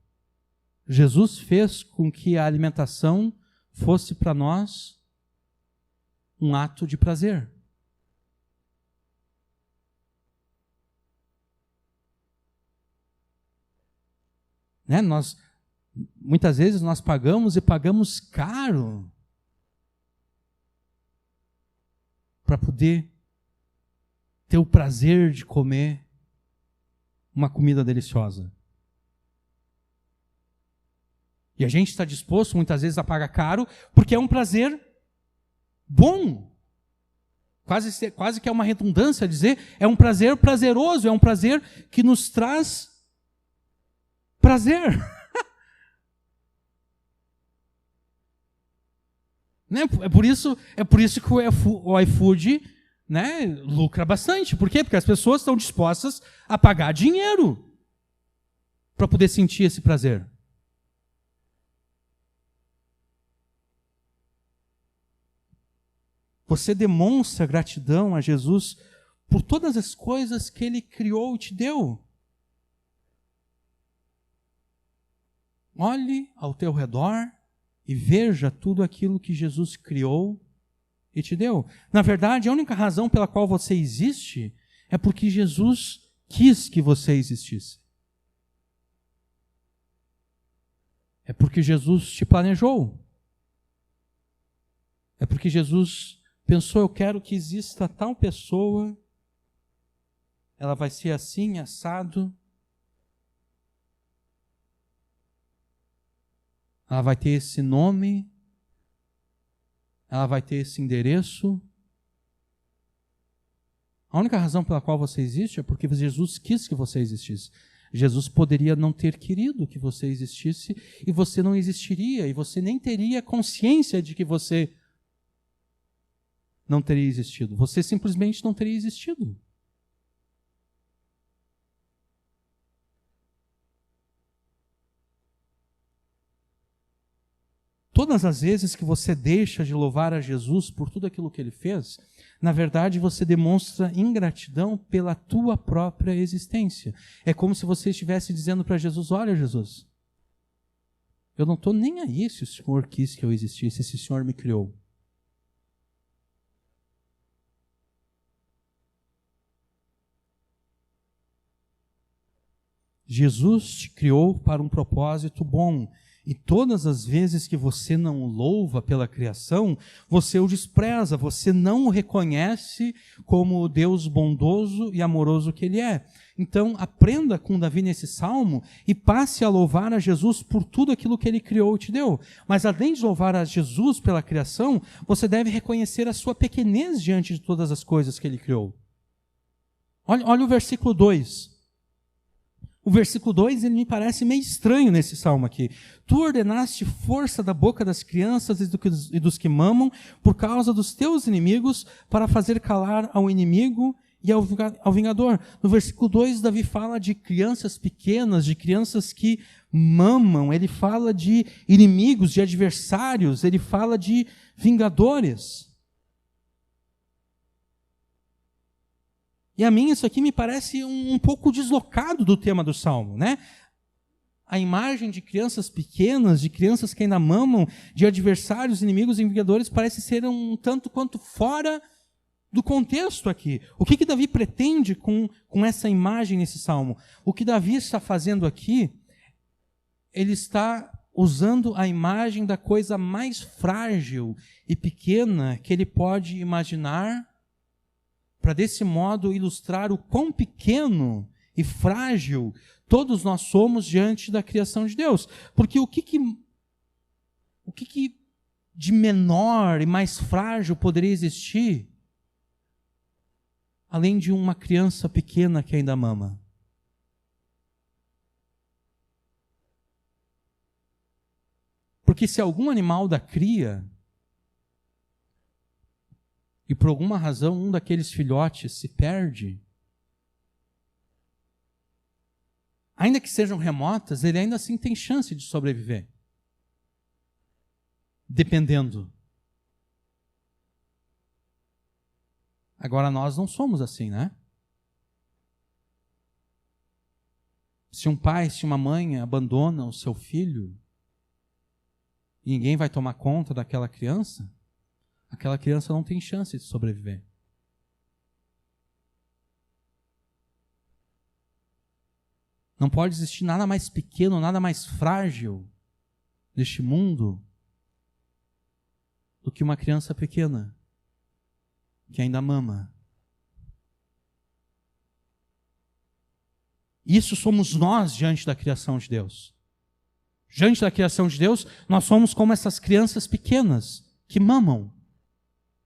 Jesus fez com que a alimentação fosse para nós um ato de prazer. Né? Muitas vezes nós pagamos e pagamos caro para poder ter o prazer de comer uma comida deliciosa. E a gente está disposto muitas vezes a pagar caro porque é um prazer bom. Quase que é uma redundância dizer, é um prazer prazeroso, é um prazer que nos traz prazer. Né? É por isso que o iFood, né, lucra bastante. Por quê? Porque as pessoas estão dispostas a pagar dinheiro para poder sentir esse prazer. Você demonstra gratidão a Jesus por todas as coisas que Ele criou e te deu. Olhe ao teu redor e veja tudo aquilo que Jesus criou e te deu. Na verdade, a única razão pela qual você existe é porque Jesus quis que você existisse. É porque Jesus te planejou. É porque Jesus pensou: eu quero que exista tal pessoa, ela vai ser assim, assado, ela vai ter esse nome, ela vai ter esse endereço. A única razão pela qual você existe é porque Jesus quis que você existisse. Jesus poderia não ter querido que você existisse e você não existiria, e você nem teria consciência de que você não teria existido. Você simplesmente não teria existido. Todas as vezes que você deixa de louvar a Jesus por tudo aquilo que Ele fez, na verdade você demonstra ingratidão pela tua própria existência. É como se você estivesse dizendo para Jesus: olha, Jesus, eu não estou nem aí se o Senhor quis que eu existisse, se o Senhor me criou. Jesus te criou para um propósito bom. E todas as vezes que você não o louva pela criação, você o despreza, você não o reconhece como o Deus bondoso e amoroso que Ele é. Então, aprenda com Davi nesse salmo e passe a louvar a Jesus por tudo aquilo que Ele criou e te deu. Mas além de louvar a Jesus pela criação, você deve reconhecer a sua pequenez diante de todas as coisas que Ele criou. Olha o versículo 2. O versículo 2, ele me parece meio estranho nesse salmo aqui. Tu ordenaste força da boca das crianças e dos que mamam por causa dos teus inimigos para fazer calar ao inimigo e ao vingador. No versículo 2, Davi fala de crianças pequenas, de crianças que mamam. Ele fala de inimigos, de adversários. Ele fala de vingadores. E a mim isso aqui me parece um pouco deslocado do tema do Salmo, né? A imagem de crianças pequenas, de crianças que ainda mamam, de adversários, inimigos e vingadores parece ser um tanto quanto fora do contexto aqui. O que Davi pretende com essa imagem nesse Salmo? O que Davi está fazendo aqui, ele está usando a imagem da coisa mais frágil e pequena que ele pode imaginar, para desse modo ilustrar o quão pequeno e frágil todos nós somos diante da criação de Deus. Porque o que de menor e mais frágil poderia existir, além de uma criança pequena que ainda mama? Porque se algum animal da cria, e por alguma razão um daqueles filhotes se perde, ainda que sejam remotas, ele ainda assim tem chance de sobreviver. Dependendo. Agora nós não somos assim, né? Se um pai, se uma mãe abandona o seu filho, e ninguém vai tomar conta daquela criança, aquela criança não tem chance de sobreviver. Não pode existir nada mais pequeno, nada mais frágil neste mundo do que uma criança pequena que ainda mama. Isso somos nós diante da criação de Deus. Diante da criação de Deus, nós somos como essas crianças pequenas que mamam,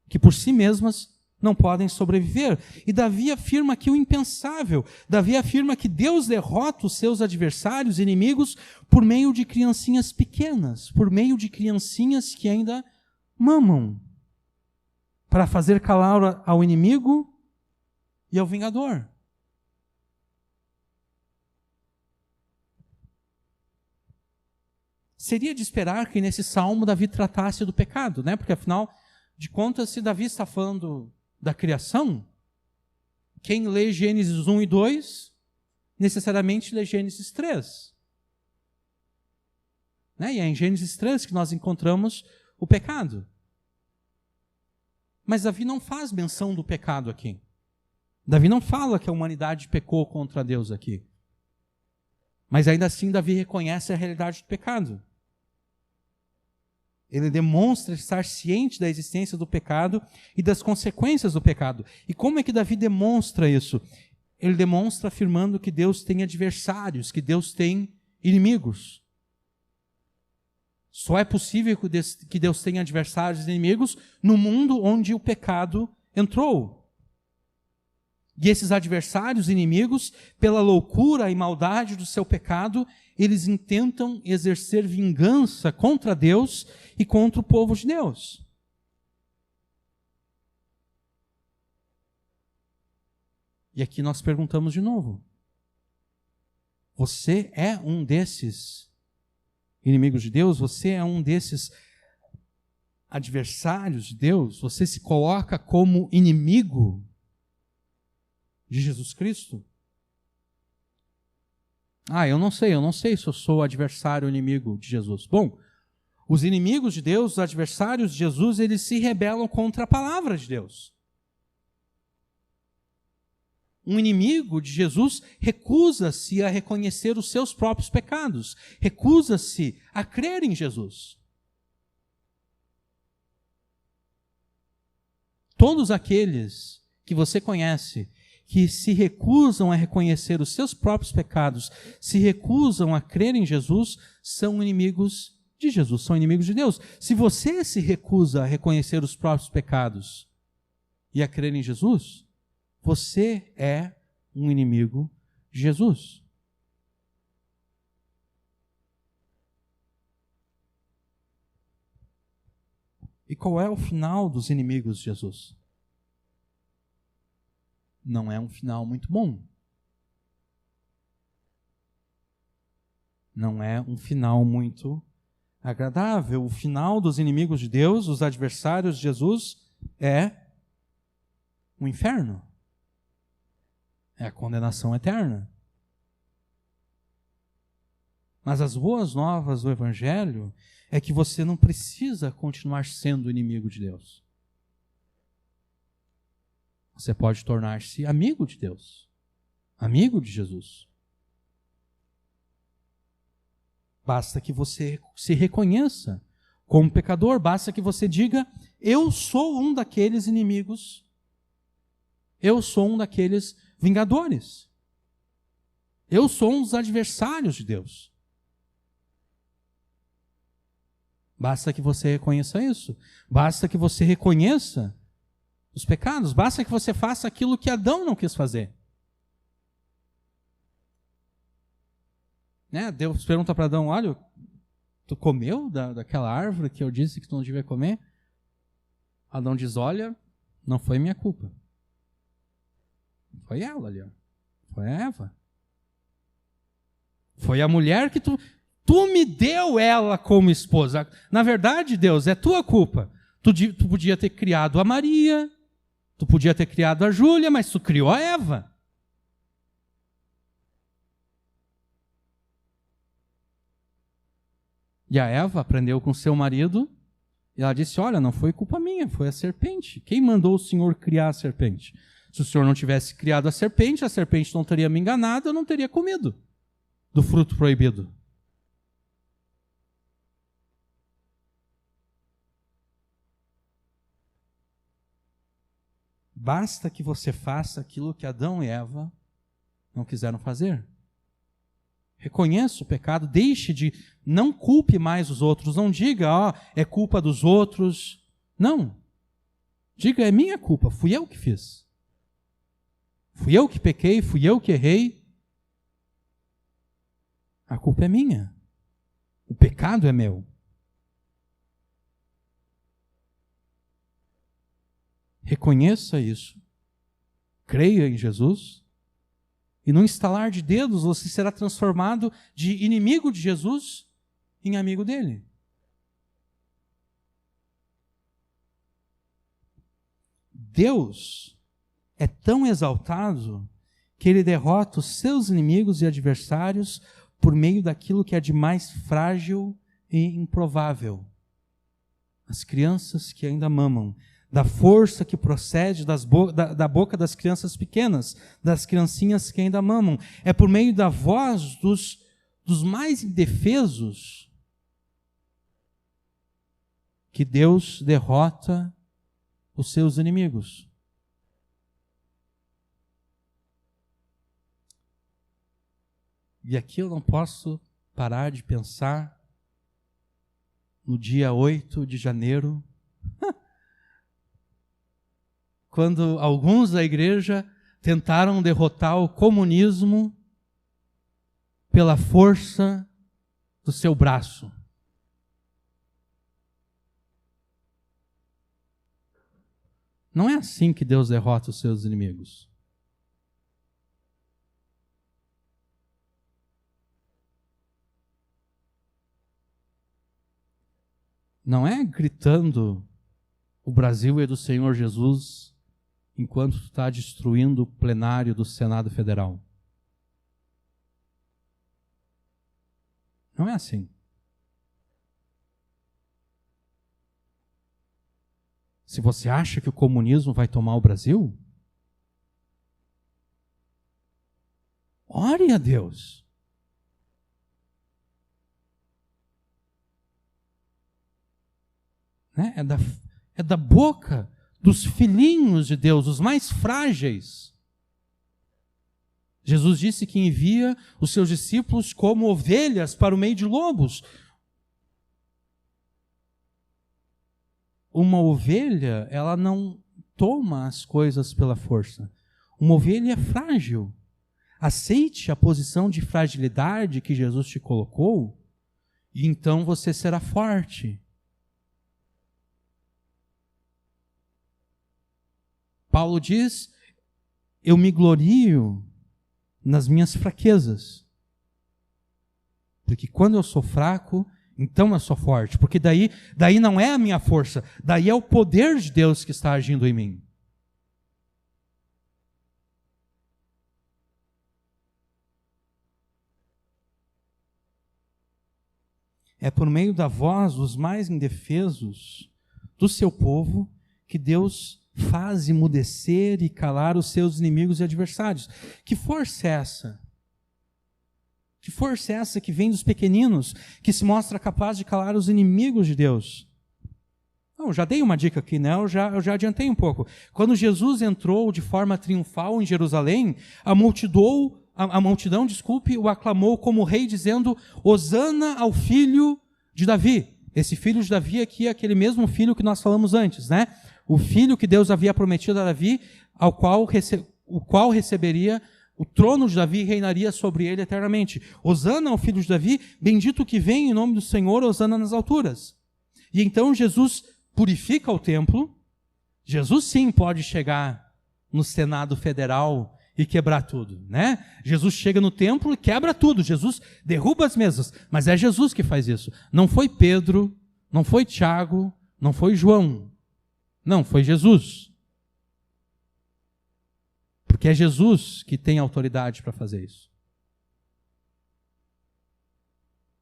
que por si mesmas não podem sobreviver. E Davi afirma aqui o impensável. Davi afirma que Deus derrota os seus adversários, inimigos, por meio de criancinhas pequenas, por meio de criancinhas que ainda mamam, para fazer calar ao inimigo e ao vingador. Seria de esperar que nesse salmo Davi tratasse do pecado, né? Porque afinal de contas, se Davi está falando da criação, quem lê Gênesis 1 e 2, necessariamente lê Gênesis 3. Né? E é em Gênesis 3 que nós encontramos o pecado. Mas Davi não faz menção do pecado aqui. Davi não fala que a humanidade pecou contra Deus aqui. Mas ainda assim Davi reconhece a realidade do pecado. Ele demonstra estar ciente da existência do pecado e das consequências do pecado. E como é que Davi demonstra isso? Ele demonstra afirmando que Deus tem adversários, que Deus tem inimigos. Só é possível que Deus tenha adversários e inimigos no mundo onde o pecado entrou. E esses adversários e inimigos, pela loucura e maldade do seu pecado, eles intentam exercer vingança contra Deus e contra o povo de Deus. E aqui nós perguntamos de novo: você é um desses inimigos de Deus? Você é um desses adversários de Deus? Você se coloca como inimigo de Jesus Cristo? Eu não sei se eu sou adversário ou inimigo de Jesus. Bom, os inimigos de Deus, os adversários de Jesus, eles se rebelam contra a palavra de Deus. um inimigo de Jesus recusa-se a reconhecer os seus próprios pecados, recusa-se a crer em Jesus. Todos aqueles que você conhece que se recusam a reconhecer os seus próprios pecados, se recusam a crer em Jesus, são inimigos de Jesus, são inimigos de Deus. Se você se recusa a reconhecer os próprios pecados e a crer em Jesus, você é um inimigo de Jesus. E qual é o final dos inimigos de Jesus? Não é um final muito bom. Não é um final muito agradável. O final dos inimigos de Deus, os adversários de Jesus, é o inferno. É a condenação eterna. Mas as boas novas do Evangelho é que você não precisa continuar sendo inimigo de Deus. Você pode tornar-se amigo de Deus, amigo de Jesus. Basta que você se reconheça como pecador, basta que você diga: eu sou um daqueles inimigos, eu sou um daqueles vingadores, eu sou um dos adversários de Deus. Basta que você reconheça isso, basta que você reconheça os pecados, basta que você faça aquilo que Adão não quis fazer. Né? Deus pergunta para Adão: olha, tu comeu daquela árvore que eu disse que tu não devia comer? Adão diz: olha, não foi minha culpa. Foi ela ali, ó. Foi a Eva. Foi a mulher que tu me deu ela como esposa. Na verdade, Deus, é tua culpa. Tu podia ter criado a Maria, tu podia ter criado a Júlia, mas tu criou a Eva. E a Eva aprendeu com seu marido, e ela disse: olha, não foi culpa minha, foi a serpente. Quem mandou o Senhor criar a serpente? Se o Senhor não tivesse criado a serpente não teria me enganado, eu não teria comido do fruto proibido. Basta que você faça aquilo que Adão e Eva não quiseram fazer. Reconheça o pecado, não culpe mais os outros, não diga: é culpa dos outros. Não. Diga: é minha culpa, fui eu que fiz. Fui eu que pequei, fui eu que errei. A culpa é minha. O pecado é meu. Reconheça isso. Creia em Jesus. E num estalar de dedos você será transformado de inimigo de Jesus em amigo dele. Deus é tão exaltado que ele derrota os seus inimigos e adversários por meio daquilo que é de mais frágil e improvável. As crianças que ainda mamam, da força que procede da boca das crianças pequenas, das criancinhas que ainda mamam. É por meio da voz dos mais indefesos que Deus derrota os seus inimigos. E aqui eu não posso parar de pensar no dia 8 de janeiro, quando alguns da igreja tentaram derrotar o comunismo pela força do seu braço. Não é assim que Deus derrota os seus inimigos. Não é gritando: o Brasil é do Senhor Jesus, enquanto tu está destruindo o plenário do Senado Federal. Não é assim. Se você acha que o comunismo vai tomar o Brasil, Ore a Deus. Né? É da boca dos filhinhos de Deus, os mais frágeis. Jesus disse que envia os seus discípulos como ovelhas para o meio de lobos. Uma ovelha, ela não toma as coisas pela força. Uma ovelha é frágil. Aceite a posição de fragilidade que Jesus te colocou, e então você será forte. Paulo diz: eu me glorio nas minhas fraquezas. Porque quando eu sou fraco, então eu sou forte. Porque daí não é a minha força, daí é o poder de Deus que está agindo em mim. É por meio da voz dos mais indefesos do seu povo que Deus faz emudecer e calar os seus inimigos e adversários. Que força é essa? Que força é essa que vem dos pequeninos, que se mostra capaz de calar os inimigos de Deus? Eu já dei uma dica aqui, né? Eu já adiantei um pouco. Quando Jesus entrou de forma triunfal em Jerusalém, a multidão, o aclamou como rei, dizendo: Hosana ao filho de Davi. Esse filho de Davi aqui é aquele mesmo filho que nós falamos antes, né? O filho que Deus havia prometido a Davi, o qual receberia o trono de Davi e reinaria sobre ele eternamente. Hosana ao filho de Davi, bendito que vem em nome do Senhor, hosana nas alturas. E então Jesus purifica o templo. Jesus sim pode chegar no Senado Federal e quebrar tudo, né? Jesus chega no templo e quebra tudo. Jesus derruba as mesas, mas é Jesus que faz isso. Não foi Pedro, não foi Tiago, não foi João. Não, foi Jesus. Porque é Jesus que tem autoridade para fazer isso.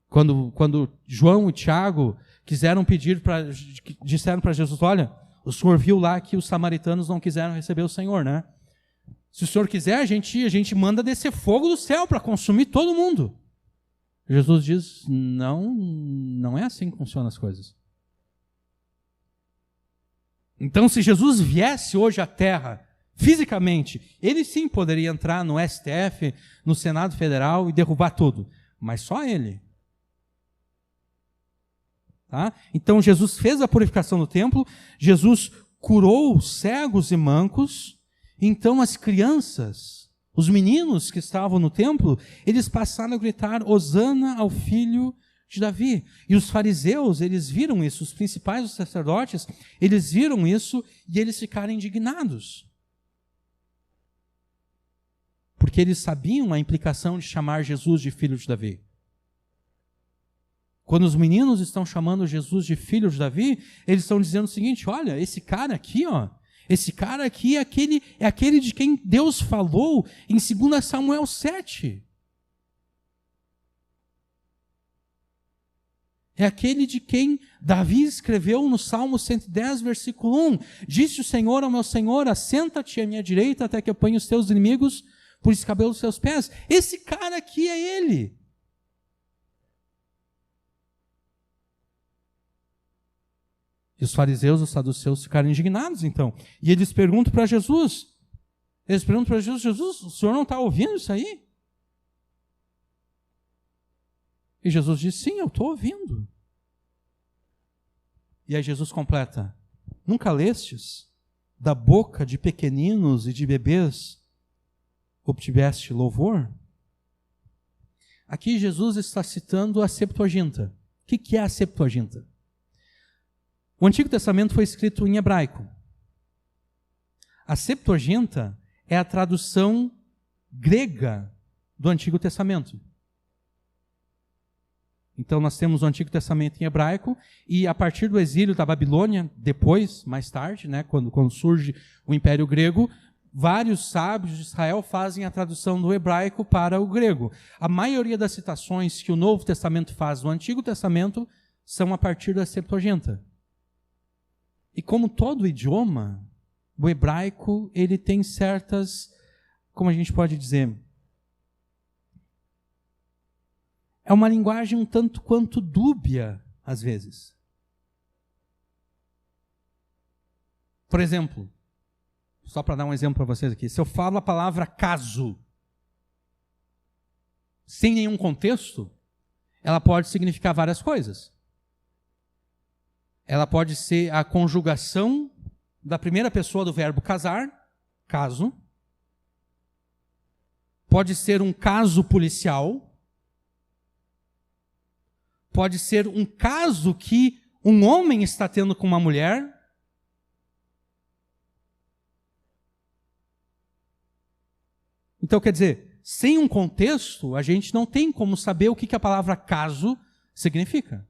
Quando João e Tiago disseram para Jesus: olha, o senhor viu lá que os samaritanos não quiseram receber o Senhor, né? Se o senhor quiser, a gente manda descer fogo do céu para consumir todo mundo. Jesus diz: não é assim que funcionam as coisas. Então, se Jesus viesse hoje à Terra, fisicamente, ele sim poderia entrar no STF, no Senado Federal e derrubar tudo. Mas só ele. Tá? Então, Jesus fez a purificação do templo, Jesus curou cegos e mancos. Então, as crianças, os meninos que estavam no templo, eles passaram a gritar: Hosana ao filho de Davi. E os fariseus, eles viram isso, os principais dos sacerdotes, eles viram isso e eles ficaram indignados. Porque eles sabiam a implicação de chamar Jesus de filho de Davi. Quando os meninos estão chamando Jesus de filho de Davi, eles estão dizendo o seguinte: olha, esse cara aqui, é aquele de quem Deus falou em 2 Samuel 7. É aquele de quem Davi escreveu no Salmo 110, versículo 1. Disse o Senhor ao meu Senhor: assenta-te à minha direita até que eu ponha os teus inimigos por escabelo dos seus pés. Esse cara aqui é ele. E os fariseus, os saduceus ficaram indignados então. E eles perguntam para Jesus. Jesus, o senhor não está ouvindo isso aí? E Jesus diz: sim, eu estou ouvindo. E aí Jesus completa: nunca lestes da boca de pequeninos e de bebês obtiveste louvor? Aqui Jesus está citando a Septuaginta. O que é a Septuaginta? O Antigo Testamento foi escrito em hebraico. A Septuaginta é a tradução grega do Antigo Testamento. Então nós temos o Antigo Testamento em hebraico, e a partir do exílio da Babilônia, depois, mais tarde, né, quando surge o Império Grego, vários sábios de Israel fazem a tradução do hebraico para o grego. A maioria das citações que o Novo Testamento faz do Antigo Testamento são a partir da Septuaginta. E como todo idioma, o hebraico ele tem certas, como a gente pode dizer, é uma linguagem um tanto quanto dúbia, às vezes. Por exemplo, só para dar um exemplo para vocês aqui, se eu falo a palavra caso, sem nenhum contexto, ela pode significar várias coisas. Ela pode ser a conjugação da primeira pessoa do verbo casar, caso. Pode ser um caso policial. Pode ser um caso que um homem está tendo com uma mulher. Então, quer dizer, sem um contexto, a gente não tem como saber o que a palavra caso significa.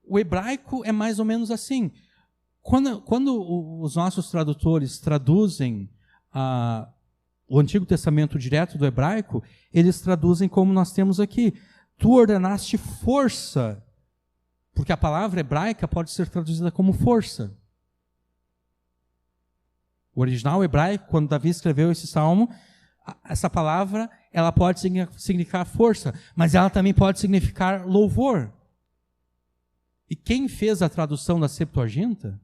O hebraico é mais ou menos assim. Quando os nossos tradutores traduzem o Antigo Testamento direto do hebraico, eles traduzem como nós temos aqui. Tu ordenaste força, porque a palavra hebraica pode ser traduzida como força. O original hebraico, quando Davi escreveu esse salmo, essa palavra ela pode significar força, mas ela também pode significar louvor. E quem fez a tradução da Septuaginta,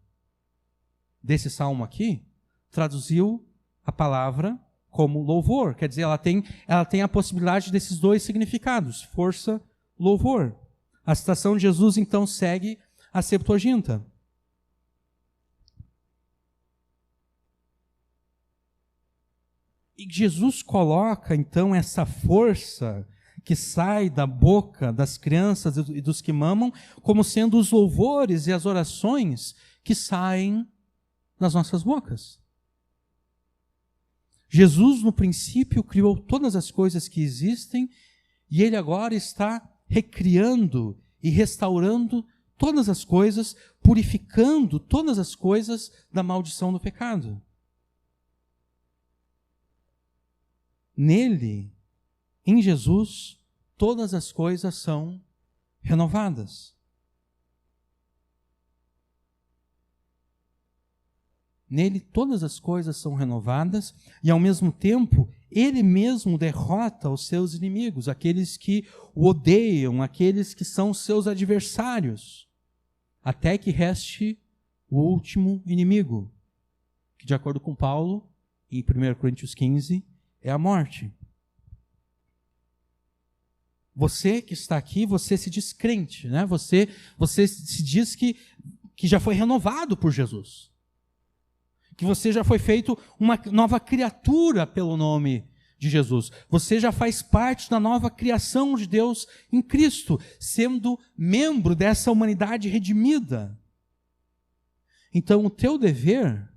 desse salmo aqui, traduziu a palavra como louvor. Quer dizer, ela tem a possibilidade desses dois significados, força, louvor. A citação de Jesus, então, segue a Septuaginta. E Jesus coloca, então, essa força que sai da boca das crianças e dos que mamam, como sendo os louvores e as orações que saem das nossas bocas. Jesus, no princípio, criou todas as coisas que existem e Ele agora está recriando e restaurando todas as coisas, purificando todas as coisas da maldição do pecado. Nele, em Jesus, todas as coisas são renovadas. Nele todas as coisas são renovadas e, ao mesmo tempo, Ele mesmo derrota os seus inimigos, aqueles que o odeiam, aqueles que são seus adversários, até que reste o último inimigo, que, de acordo com Paulo, em 1 Coríntios 15, é a morte. Você que está aqui, você se diz crente, né? Você se diz que já foi renovado por Jesus. Que você já foi feito uma nova criatura pelo nome de Jesus. Você já faz parte da nova criação de Deus em Cristo, sendo membro dessa humanidade redimida. Então, o teu dever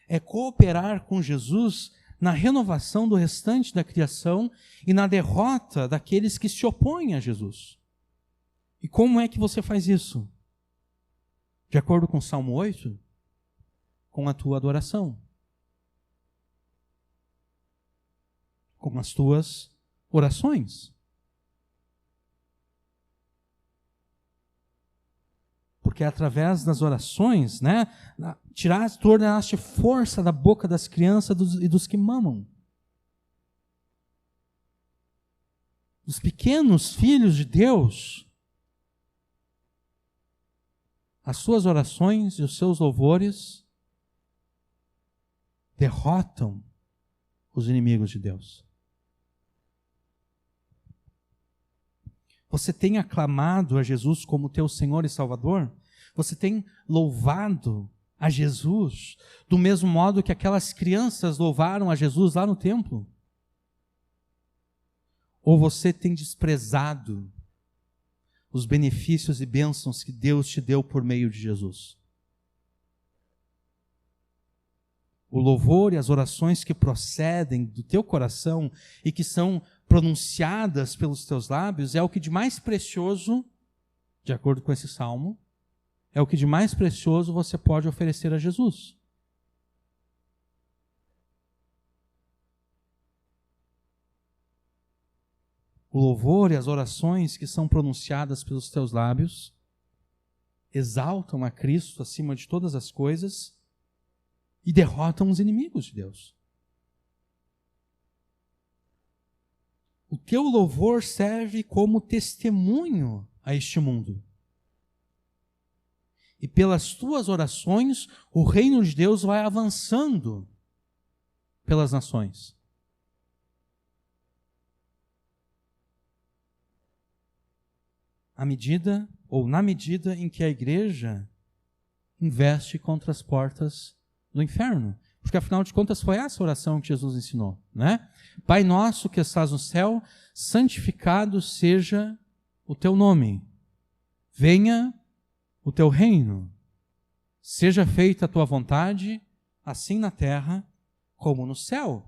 é cooperar com Jesus na renovação do restante da criação e na derrota daqueles que se opõem a Jesus. E como é que você faz isso? De acordo com o Salmo 8, com a tua adoração, com as tuas orações. Porque através das orações, né, tu ordenaste força da boca das crianças e dos que mamam. Os pequenos filhos de Deus, as suas orações e os seus louvores derrotam os inimigos de Deus. Você tem aclamado a Jesus como teu Senhor e Salvador? Você tem louvado a Jesus do mesmo modo que aquelas crianças louvaram a Jesus lá no templo? Ou você tem desprezado os benefícios e bênçãos que Deus te deu por meio de Jesus? O louvor e as orações que procedem do teu coração e que são pronunciadas pelos teus lábios é o que de mais precioso, de acordo com esse salmo, é o que de mais precioso você pode oferecer a Jesus. O louvor e as orações que são pronunciadas pelos teus lábios exaltam a Cristo acima de todas as coisas e derrotam os inimigos de Deus. O teu louvor serve como testemunho a este mundo. E pelas tuas orações, o reino de Deus vai avançando pelas nações. À medida, ou na medida em que a igreja investe contra as portas do inferno. Porque, afinal de contas, foi essa oração que Jesus ensinou, né? Pai nosso que estás no céu, santificado seja o teu nome. Venha o teu reino. Seja feita a tua vontade, assim na terra como no céu.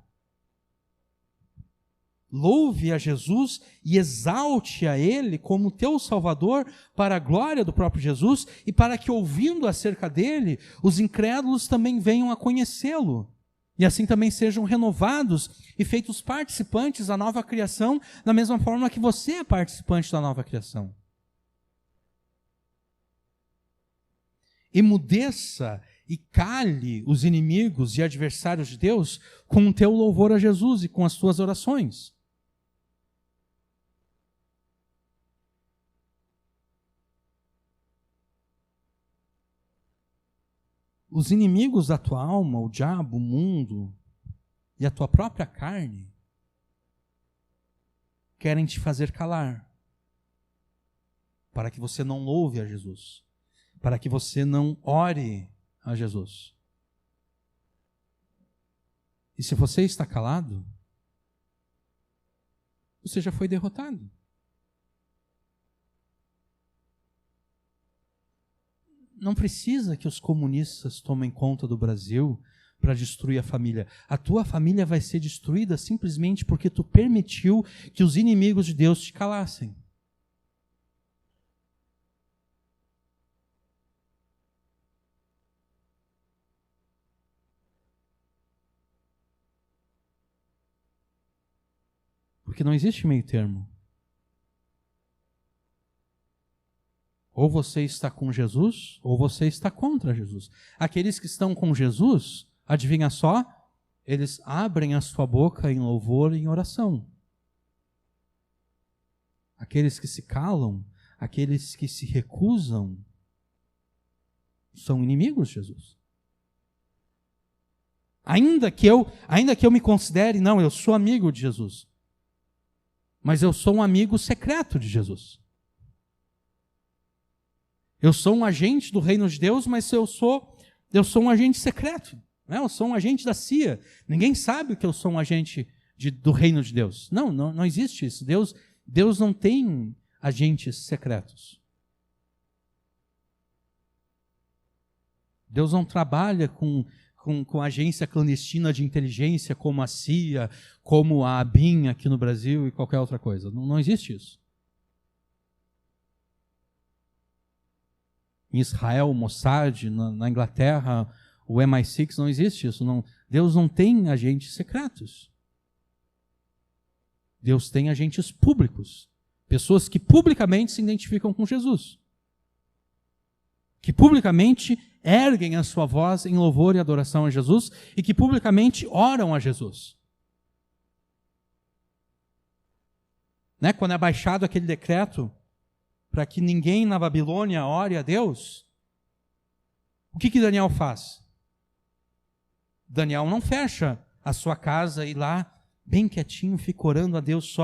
Louve a Jesus e exalte a Ele como teu Salvador para a glória do próprio Jesus e para que, ouvindo acerca dele, os incrédulos também venham a conhecê-lo e assim também sejam renovados e feitos participantes da nova criação, da mesma forma que você é participante da nova criação. Emudeça e cale os inimigos e adversários de Deus com o teu louvor a Jesus e com as tuas orações. Os inimigos da tua alma, o diabo, o mundo e a tua própria carne, querem te fazer calar, para que você não louve a Jesus, para que você não ore a Jesus. E se você está calado, você já foi derrotado. Não precisa que os comunistas tomem conta do Brasil para destruir a família. A tua família vai ser destruída simplesmente porque tu permitiu que os inimigos de Deus te calassem. Porque não existe meio termo. Ou você está com Jesus, ou você está contra Jesus. Aqueles que estão com Jesus, adivinha só, eles abrem a sua boca em louvor e em oração. Aqueles que se calam, aqueles que se recusam, são inimigos de Jesus. Ainda que eu me considere, não, eu sou amigo de Jesus, mas eu sou um amigo secreto de Jesus. Eu sou um agente do reino de Deus, mas eu sou um agente secreto. Né? Eu sou um agente da CIA. Ninguém sabe que eu sou um agente do reino de Deus. Não existe isso. Deus não tem agentes secretos. Deus não trabalha com agência clandestina de inteligência como a CIA, como a ABIN aqui no Brasil e qualquer outra coisa. Não existe isso. Em Israel, o Mossad, na Inglaterra, o MI6, não existe isso. Deus não tem agentes secretos. Deus tem agentes públicos. Pessoas que publicamente se identificam com Jesus. Que publicamente erguem a sua voz em louvor e adoração a Jesus e que publicamente oram a Jesus. Né? Quando é baixado aquele decreto para que ninguém na Babilônia ore a Deus, o que Daniel faz? Daniel não fecha a sua casa e lá, bem quietinho, fica orando a Deus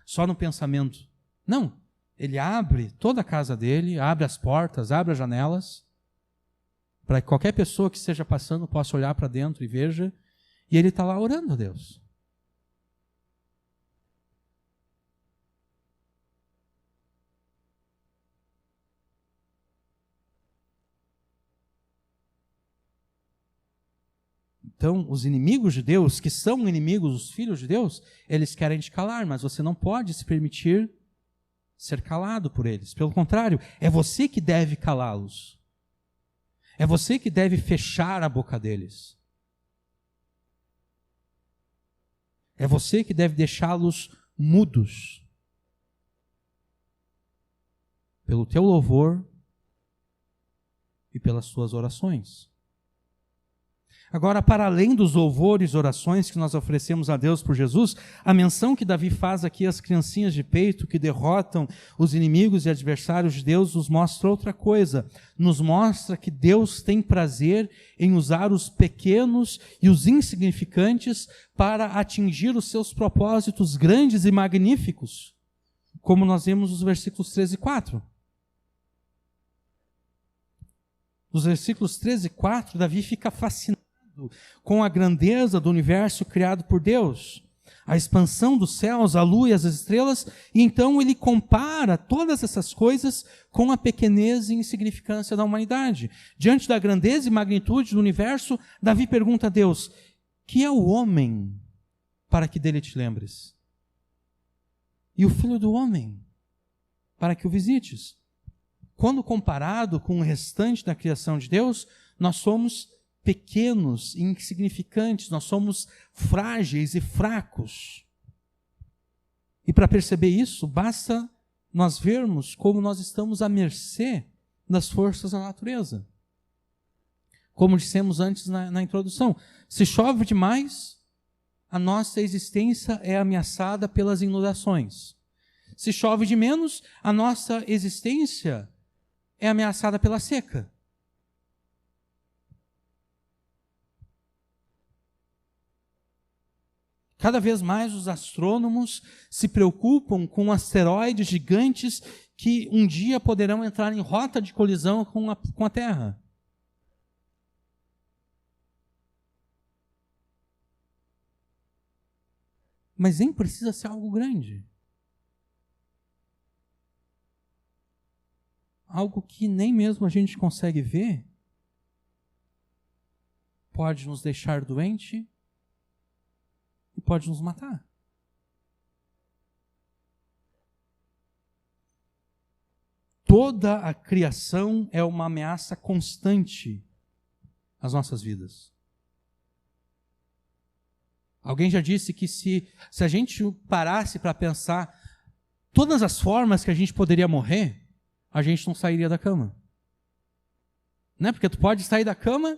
só no pensamento. Não, ele abre toda a casa dele, abre as portas, abre as janelas, para que qualquer pessoa que esteja passando possa olhar para dentro e veja, e ele está lá orando a Deus. Então, os inimigos de Deus, que são inimigos dos filhos de Deus, eles querem te calar, mas você não pode se permitir ser calado por eles. Pelo contrário, é você que deve calá-los. É você que deve fechar a boca deles. É você que deve deixá-los mudos. Pelo teu louvor e pelas suas orações. Agora, para além dos louvores e orações que nós oferecemos a Deus por Jesus, a menção que Davi faz aqui às criancinhas de peito que derrotam os inimigos e adversários de Deus nos mostra outra coisa. Nos mostra que Deus tem prazer em usar os pequenos e os insignificantes para atingir os seus propósitos grandes e magníficos, como nós vemos nos versículos 13 e 4. Nos versículos 13 e 4, Davi fica fascinado com a grandeza do universo criado por Deus, a expansão dos céus, a lua e as estrelas, e então ele compara todas essas coisas com a pequenez e insignificância da humanidade. Diante da grandeza e magnitude do universo, Davi pergunta a Deus: que é o homem para que dele te lembres? E o filho do homem para que o visites? Quando comparado com o restante da criação de Deus, nós somos pequenos e insignificantes, nós somos frágeis e fracos. E para perceber isso, basta nós vermos como nós estamos à mercê das forças da natureza. Como dissemos antes na introdução, se chove demais, a nossa existência é ameaçada pelas inundações. Se chove de menos, a nossa existência é ameaçada pela seca. Cada vez mais os astrônomos se preocupam com asteroides gigantes que um dia poderão entrar em rota de colisão com a Terra. Mas nem precisa ser algo grande. Algo que nem mesmo a gente consegue ver pode nos deixar doente e pode nos matar. Toda a criação é uma ameaça constante às nossas vidas. Alguém já disse que se a gente parasse para pensar todas as formas que a gente poderia morrer, a gente não sairia da cama. Né? Porque tu pode sair da cama,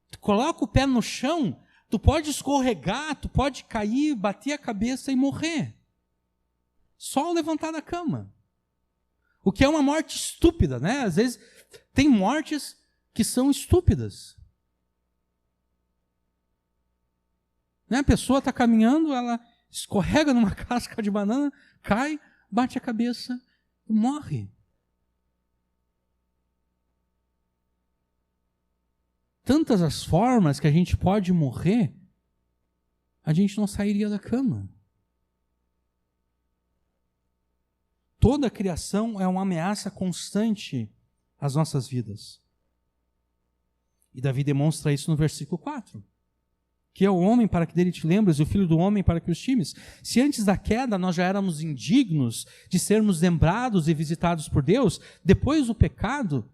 tu coloca o pé no chão, tu pode escorregar, tu pode cair, bater a cabeça e morrer. Só ao levantar da cama. O que é uma morte estúpida, né? Às vezes tem mortes que são estúpidas. Né? A pessoa está caminhando, ela escorrega numa casca de banana, cai, bate a cabeça e morre. Tantas as formas que a gente pode morrer, a gente não sairia da cama. Toda a criação é uma ameaça constante às nossas vidas. E Davi demonstra isso no versículo 4. Que é o homem para que dele te lembres, e o filho do homem para que os times. Se antes da queda nós já éramos indignos de sermos lembrados e visitados por Deus, depois do pecado,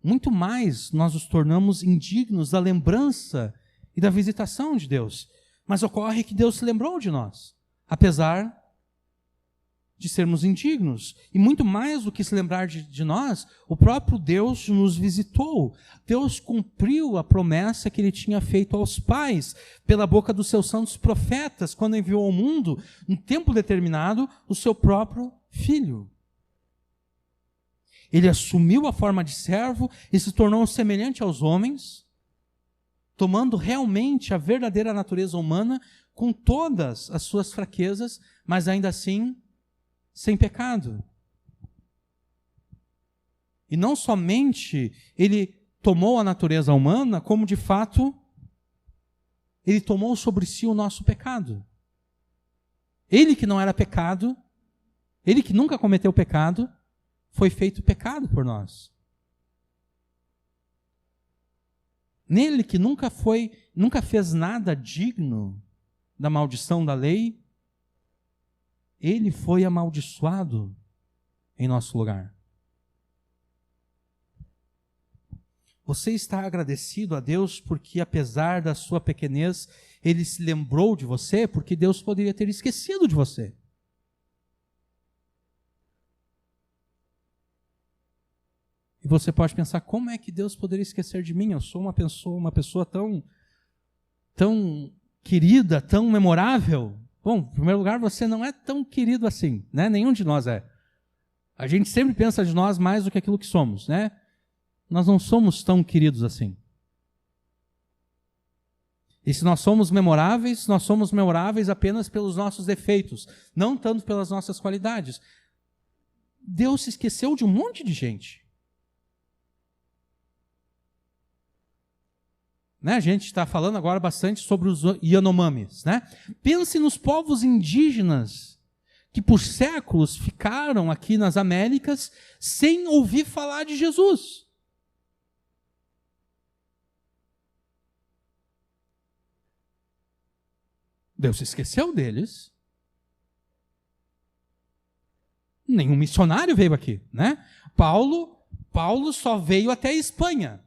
muito mais nós nos tornamos indignos da lembrança e da visitação de Deus. Mas ocorre que Deus se lembrou de nós, apesar de sermos indignos. E muito mais do que se lembrar de nós, o próprio Deus nos visitou. Deus cumpriu a promessa que ele tinha feito aos pais, pela boca dos seus santos profetas, quando enviou ao mundo, em tempo determinado, o seu próprio Filho. Ele assumiu a forma de servo e se tornou semelhante aos homens, tomando realmente a verdadeira natureza humana, com todas as suas fraquezas, mas ainda assim sem pecado. E não somente ele tomou a natureza humana, como de fato ele tomou sobre si o nosso pecado. Ele que não era pecado, ele que nunca cometeu pecado, foi feito pecado por nós. Nele que nunca fez nada digno da maldição da lei, ele foi amaldiçoado em nosso lugar. Você está agradecido a Deus porque, apesar da sua pequenez, ele se lembrou de você, porque Deus poderia ter esquecido de você. E você pode pensar, como é que Deus poderia esquecer de mim? Eu sou uma pessoa tão querida, tão memorável. Bom, em primeiro lugar, você não é tão querido assim, né? Nenhum de nós é. A gente sempre pensa de nós mais do que aquilo que somos, né? Nós não somos tão queridos assim. E se nós somos memoráveis apenas pelos nossos defeitos, não tanto pelas nossas qualidades. Deus se esqueceu de um monte de gente. Né? A gente está falando agora bastante sobre os Yanomamis. Né? Pense nos povos indígenas que por séculos ficaram aqui nas Américas sem ouvir falar de Jesus. Deus se esqueceu deles. Nenhum missionário veio aqui, né? Paulo só veio até a Espanha.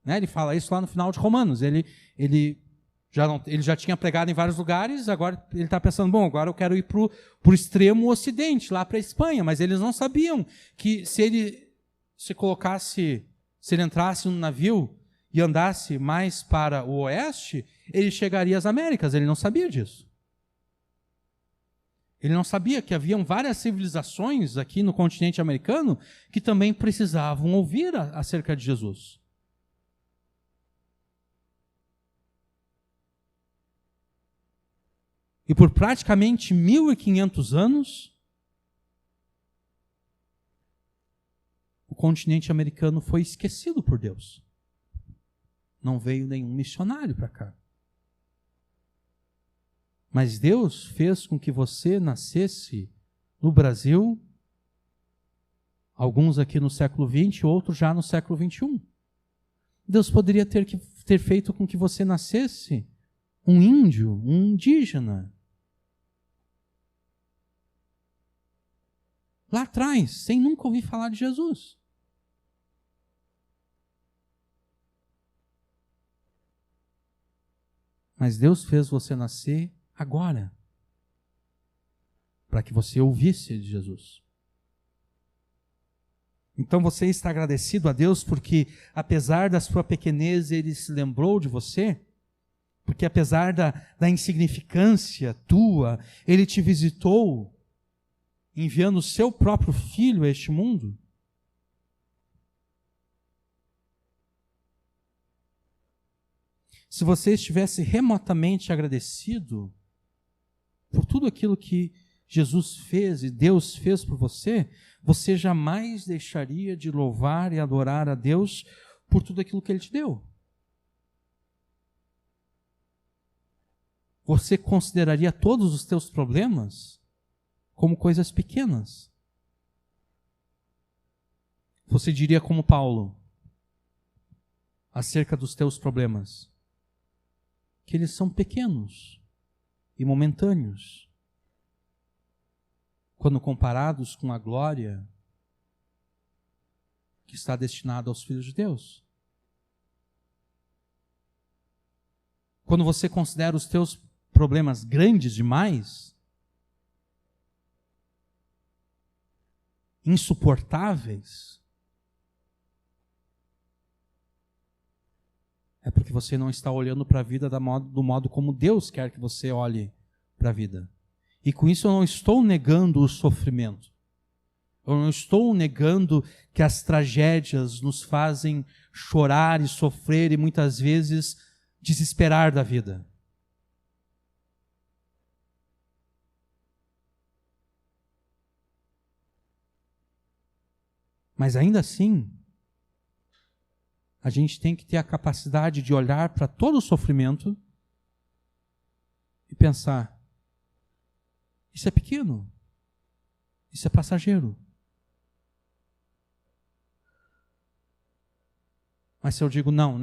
Né? Ele fala isso lá no final de Romanos. Ele já tinha pregado em vários lugares, agora ele está pensando, bom, agora eu quero ir para o extremo ocidente, lá para a Espanha. Mas eles não sabiam que se ele entrasse num navio e andasse mais para o oeste, ele chegaria às Américas. Ele não sabia disso. Ele não sabia que haviam várias civilizações aqui no continente americano que também precisavam ouvir acerca de Jesus. E por praticamente 1.500 anos, o continente americano foi esquecido por Deus. Não veio nenhum missionário para cá. Mas Deus fez com que você nascesse no Brasil, alguns aqui no século XX, outros já no século XXI. Deus poderia ter feito com que você nascesse um índio, um indígena. Lá atrás, sem nunca ouvir falar de Jesus. Mas Deus fez você nascer agora, para que você ouvisse de Jesus. Então você está agradecido a Deus porque, apesar da sua pequenez, Ele se lembrou de você, porque apesar da insignificância tua, Ele te visitou, enviando o seu próprio Filho a este mundo. Se você estivesse remotamente agradecido por tudo aquilo que Jesus fez e Deus fez por você, você jamais deixaria de louvar e adorar a Deus por tudo aquilo que Ele te deu. Você consideraria todos os teus problemas como coisas pequenas. Você diria como Paulo, acerca dos teus problemas, que eles são pequenos e momentâneos, quando comparados com a glória que está destinada aos filhos de Deus. Quando você considera os teus problemas grandes demais, insuportáveis, é porque você não está olhando para a vida do modo como Deus quer que você olhe para a vida. E com isso eu não estou negando o sofrimento. Eu não estou negando que as tragédias nos fazem chorar e sofrer e muitas vezes desesperar da vida. Mas ainda assim, a gente tem que ter a capacidade de olhar para todo o sofrimento e pensar, isso é pequeno, isso é passageiro. Mas se eu digo, não,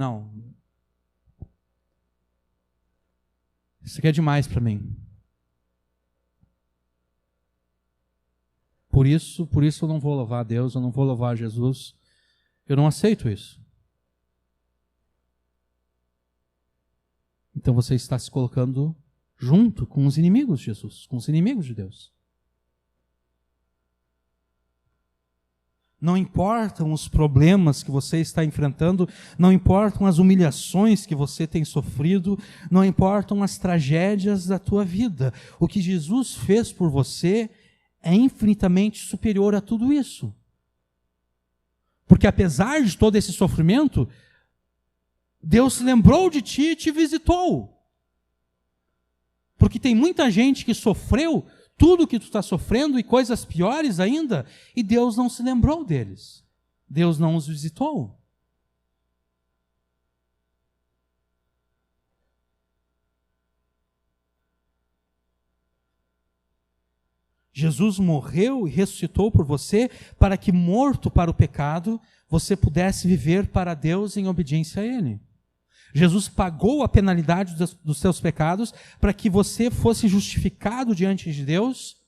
isso aqui é demais para mim. Por isso eu não vou louvar a Deus, eu não vou louvar a Jesus, eu não aceito isso. Então você está se colocando junto com os inimigos de Jesus, com os inimigos de Deus. Não importam os problemas que você está enfrentando, não importam as humilhações que você tem sofrido, não importam as tragédias da tua vida. O que Jesus fez por você é infinitamente superior a tudo isso. Porque apesar de todo esse sofrimento, Deus se lembrou de ti e te visitou. Porque tem muita gente que sofreu tudo que tu está sofrendo e coisas piores ainda, e Deus não se lembrou deles. Deus não os visitou. Jesus morreu e ressuscitou por você para que, morto para o pecado, você pudesse viver para Deus em obediência a Ele. Jesus pagou a penalidade dos seus pecados para que você fosse justificado diante de Deus,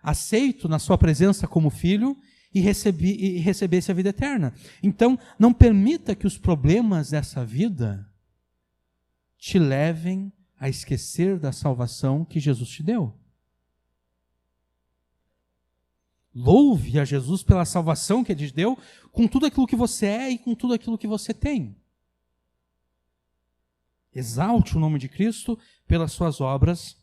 aceito na sua presença como filho e recebesse a vida eterna. Então, não permita que os problemas dessa vida te levem a esquecer da salvação que Jesus te deu. Louve a Jesus pela salvação que Ele te deu, com tudo aquilo que você é e com tudo aquilo que você tem. Exalte o nome de Cristo pelas suas obras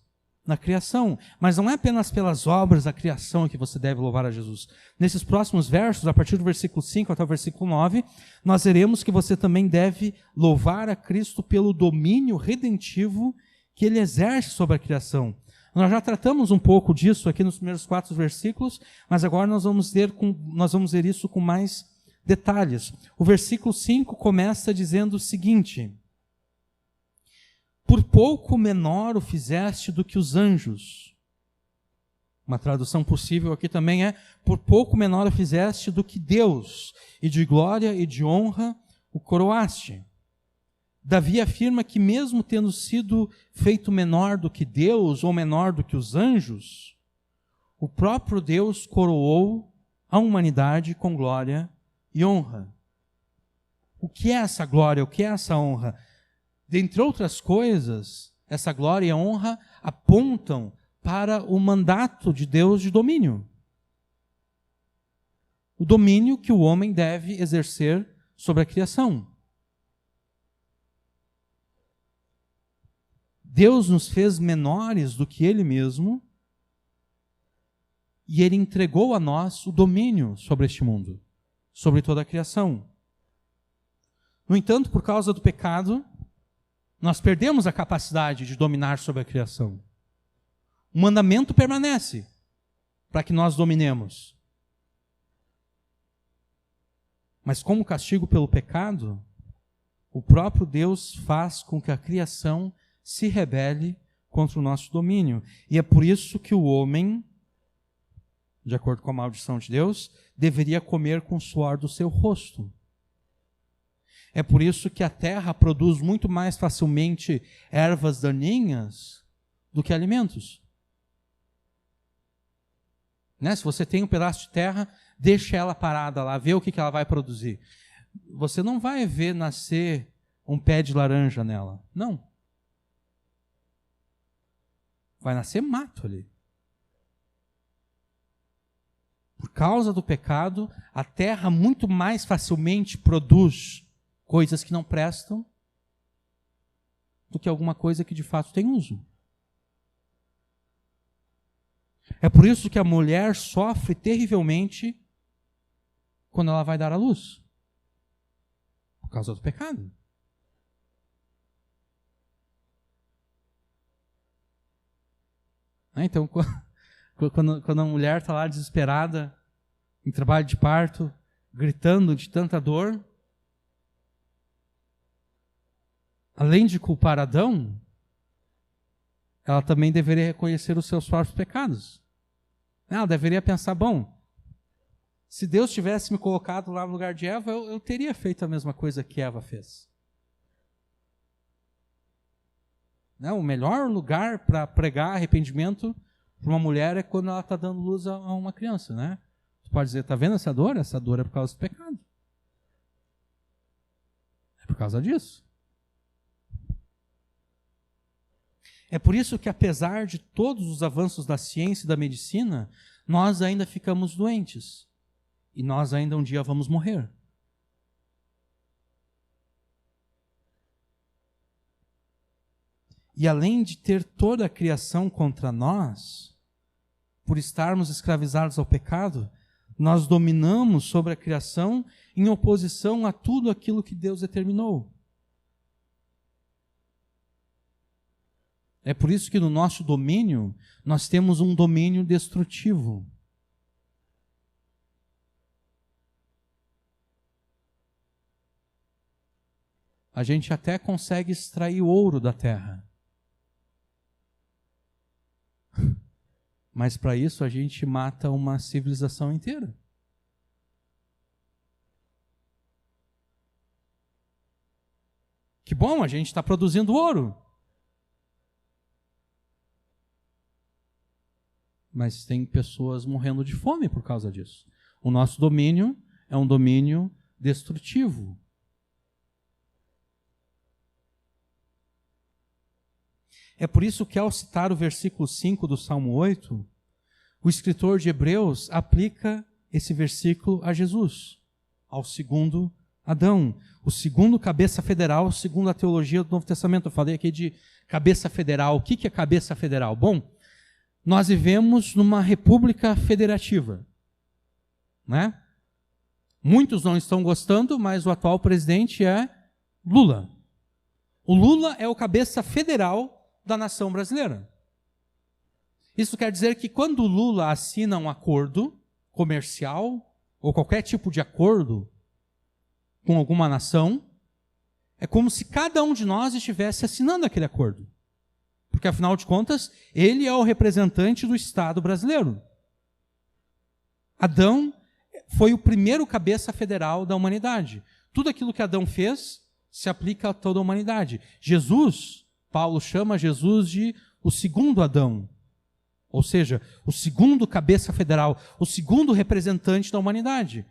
na criação. Mas não é apenas pelas obras da criação que você deve louvar a Jesus. Nesses próximos versos, a partir do versículo 5 até o versículo 9, nós veremos que você também deve louvar a Cristo pelo domínio redentivo que Ele exerce sobre a criação. Nós já tratamos um pouco disso aqui nos primeiros 4 versículos, mas agora nós vamos ver isso com mais detalhes. O versículo 5 começa dizendo o seguinte: por pouco menor o fizeste do que os anjos. Uma tradução possível aqui também é: por pouco menor o fizeste do que Deus, e de glória e de honra o coroaste. Davi afirma que mesmo tendo sido feito menor do que Deus, ou menor do que os anjos, o próprio Deus coroou a humanidade com glória e honra. O que é essa glória? O que é essa honra? Dentre outras coisas, essa glória e a honra apontam para o mandato de Deus de domínio. O domínio que o homem deve exercer sobre a criação. Deus nos fez menores do que Ele mesmo e Ele entregou a nós o domínio sobre este mundo, sobre toda a criação. No entanto, por causa do pecado, nós perdemos a capacidade de dominar sobre a criação. O mandamento permanece para que nós dominemos. Mas como castigo pelo pecado, o próprio Deus faz com que a criação se rebele contra o nosso domínio. E é por isso que o homem, de acordo com a maldição de Deus, deveria comer com o suor do seu rosto. É por isso que a terra produz muito mais facilmente ervas daninhas do que alimentos. Né? Se você tem um pedaço de terra, deixa ela parada lá, vê o que ela vai produzir. Você não vai ver nascer um pé de laranja nela. Não. Vai nascer mato ali. Por causa do pecado, a terra muito mais facilmente produz coisas que não prestam do que alguma coisa que de fato tem uso. É por isso que a mulher sofre terrivelmente quando ela vai dar à luz. Por causa do pecado. Então, quando a mulher está lá desesperada, em trabalho de parto, gritando de tanta dor, além de culpar Adão, ela também deveria reconhecer os seus próprios pecados. Ela deveria pensar, bom, se Deus tivesse me colocado lá no lugar de Eva, eu teria feito a mesma coisa que Eva fez. O melhor lugar para pregar arrependimento para uma mulher é quando ela está dando luz a uma criança, né? Você pode dizer, está vendo essa dor? Essa dor é por causa do pecado. É por causa disso. É por isso que, apesar de todos os avanços da ciência e da medicina, nós ainda ficamos doentes. E nós ainda um dia vamos morrer. E além de ter toda a criação contra nós, por estarmos escravizados ao pecado, nós dominamos sobre a criação em oposição a tudo aquilo que Deus determinou. É por isso que no nosso domínio, nós temos um domínio destrutivo. A gente até consegue extrair ouro da terra. Mas para isso a gente mata uma civilização inteira. Que bom, a gente está produzindo ouro. Mas tem pessoas morrendo de fome por causa disso. O nosso domínio é um domínio destrutivo. É por isso que, ao citar o versículo 5 do Salmo 8, o escritor de Hebreus aplica esse versículo a Jesus, ao segundo Adão, o segundo cabeça federal, segundo a teologia do Novo Testamento. Eu falei aqui de cabeça federal. O que é cabeça federal? Bom, nós vivemos numa república federativa, né? Muitos não estão gostando, mas o atual presidente é Lula. O Lula é o cabeça federal da nação brasileira. Isso quer dizer que quando o Lula assina um acordo comercial ou qualquer tipo de acordo com alguma nação, é como se cada um de nós estivesse assinando aquele acordo. Porque, afinal de contas, ele é o representante do Estado brasileiro. Adão foi o primeiro cabeça federal da humanidade. Tudo aquilo que Adão fez se aplica a toda a humanidade. Jesus, Paulo chama Jesus de o segundo Adão. Ou seja, o segundo cabeça federal, o segundo representante da humanidade.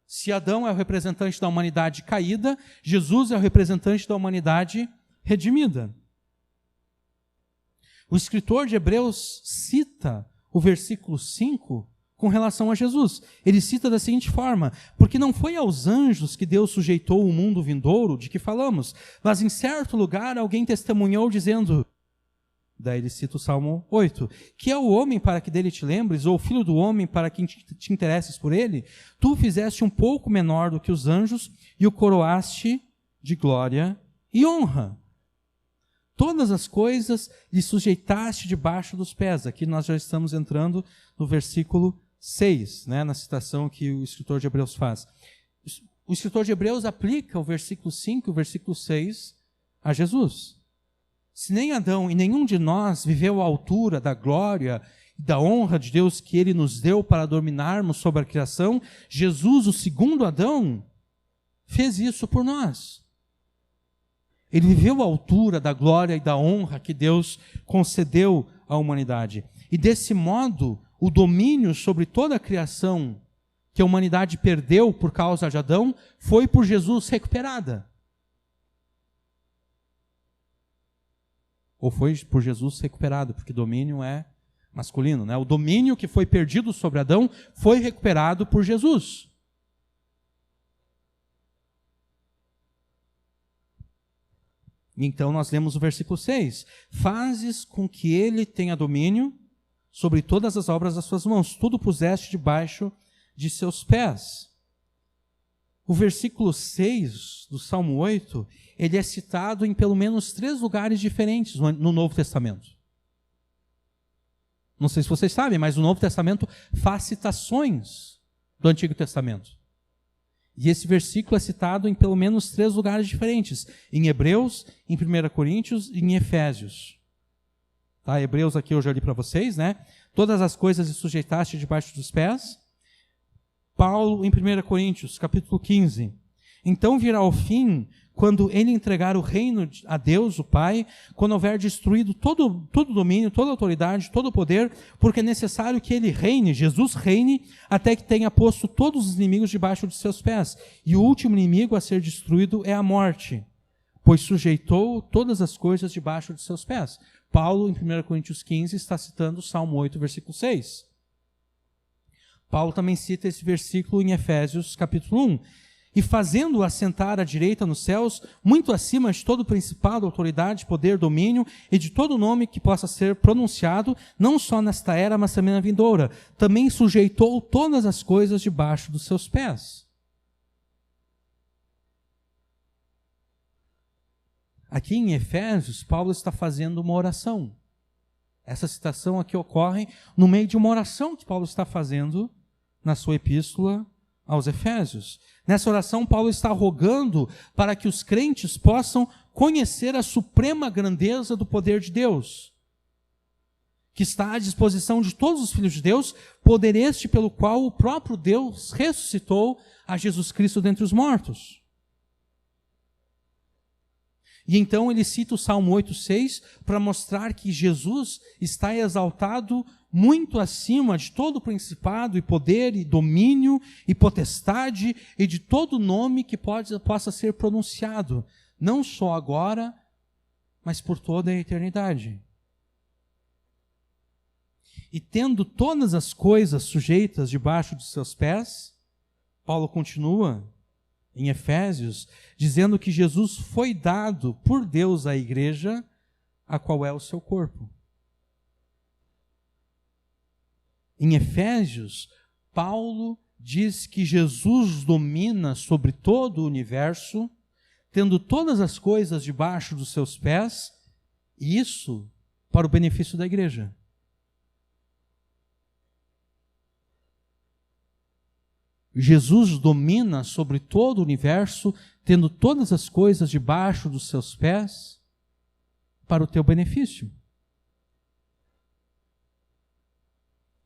Se Adão é o representante da humanidade caída, Jesus é o representante da humanidade redimida. O escritor de Hebreus cita o versículo 5 com relação a Jesus. Ele cita da seguinte forma: porque não foi aos anjos que Deus sujeitou o mundo vindouro de que falamos, mas em certo lugar alguém testemunhou dizendo, daí ele cita o Salmo 8, que é o homem para que dele te lembres, ou o filho do homem para que te interesses por ele? Tu o fizeste um pouco menor do que os anjos e o coroaste de glória e honra. Todas as coisas lhe sujeitaste debaixo dos pés. Aqui nós já estamos entrando no versículo 6, né, na citação que o escritor de Hebreus faz. O escritor de Hebreus aplica o versículo 5 e o versículo 6 a Jesus. Se nem Adão e nenhum de nós viveu à altura da glória e da honra de Deus que ele nos deu para dominarmos sobre a criação, Jesus, o segundo Adão, fez isso por nós. Ele viveu à altura da glória e da honra que Deus concedeu à humanidade. E desse modo, o domínio sobre toda a criação que a humanidade perdeu por causa de Adão foi por Jesus recuperada. Ou foi por Jesus recuperado, porque domínio é masculino, né? O domínio que foi perdido sobre Adão foi recuperado por Jesus. Então nós lemos o versículo 6. Fazes com que ele tenha domínio sobre todas as obras das suas mãos. Tudo puseste debaixo de seus pés. O versículo 6 do Salmo 8, ele é citado em pelo menos 3 lugares diferentes no Novo Testamento. Não sei se vocês sabem, mas o Novo Testamento faz citações do Antigo Testamento. E esse versículo é citado em pelo menos 3 lugares diferentes. Em Hebreus, em 1 Coríntios e em Efésios. Tá? Hebreus aqui eu já li para vocês, né? Todas as coisas lhe sujeitaste debaixo dos pés. Paulo em 1 Coríntios, capítulo 15. Então virá o fim, quando ele entregar o reino a Deus, o Pai, quando houver destruído todo domínio, toda autoridade, todo poder, porque é necessário que ele reine, Jesus reine, até que tenha posto todos os inimigos debaixo de seus pés. E o último inimigo a ser destruído é a morte, pois sujeitou todas as coisas debaixo de seus pés. Paulo, em 1 Coríntios 15, está citando o Salmo 8, versículo 6. Paulo também cita esse versículo em Efésios capítulo 1. E fazendo-o assentar à direita nos céus, muito acima de todo principado, autoridade, poder, domínio e de todo nome que possa ser pronunciado, não só nesta era, mas também na vindoura. Também sujeitou todas as coisas debaixo dos seus pés. Aqui em Efésios, Paulo está fazendo uma oração. Essa citação aqui ocorre no meio de uma oração que Paulo está fazendo na sua epístola aos Efésios. Nessa oração, Paulo está rogando para que os crentes possam conhecer a suprema grandeza do poder de Deus, que está à disposição de todos os filhos de Deus, poder este pelo qual o próprio Deus ressuscitou a Jesus Cristo dentre os mortos. E então ele cita o Salmo 8,6 para mostrar que Jesus está exaltado muito acima de todo principado e poder e domínio e potestade e de todo nome que possa ser pronunciado, não só agora, mas por toda a eternidade. E tendo todas as coisas sujeitas debaixo de seus pés, Paulo continua em Efésios, dizendo que Jesus foi dado por Deus à igreja, a qual é o seu corpo. Em Efésios, Paulo diz que Jesus domina sobre todo o universo, tendo todas as coisas debaixo dos seus pés, e isso para o benefício da igreja. Jesus domina sobre todo o universo, tendo todas as coisas debaixo dos seus pés, para o teu benefício.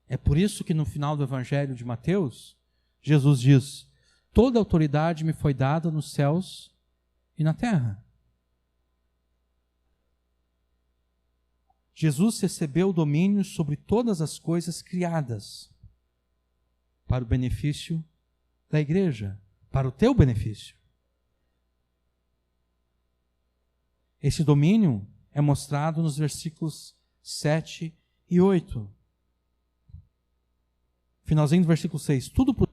É por isso que no final do Evangelho de Mateus, Jesus diz: toda autoridade me foi dada nos céus e na terra. Jesus recebeu o domínio sobre todas as coisas criadas, para o benefício da igreja, para o teu benefício. Esse domínio é mostrado nos versículos 7 e 8. Finalzinho do versículo 6. Tudo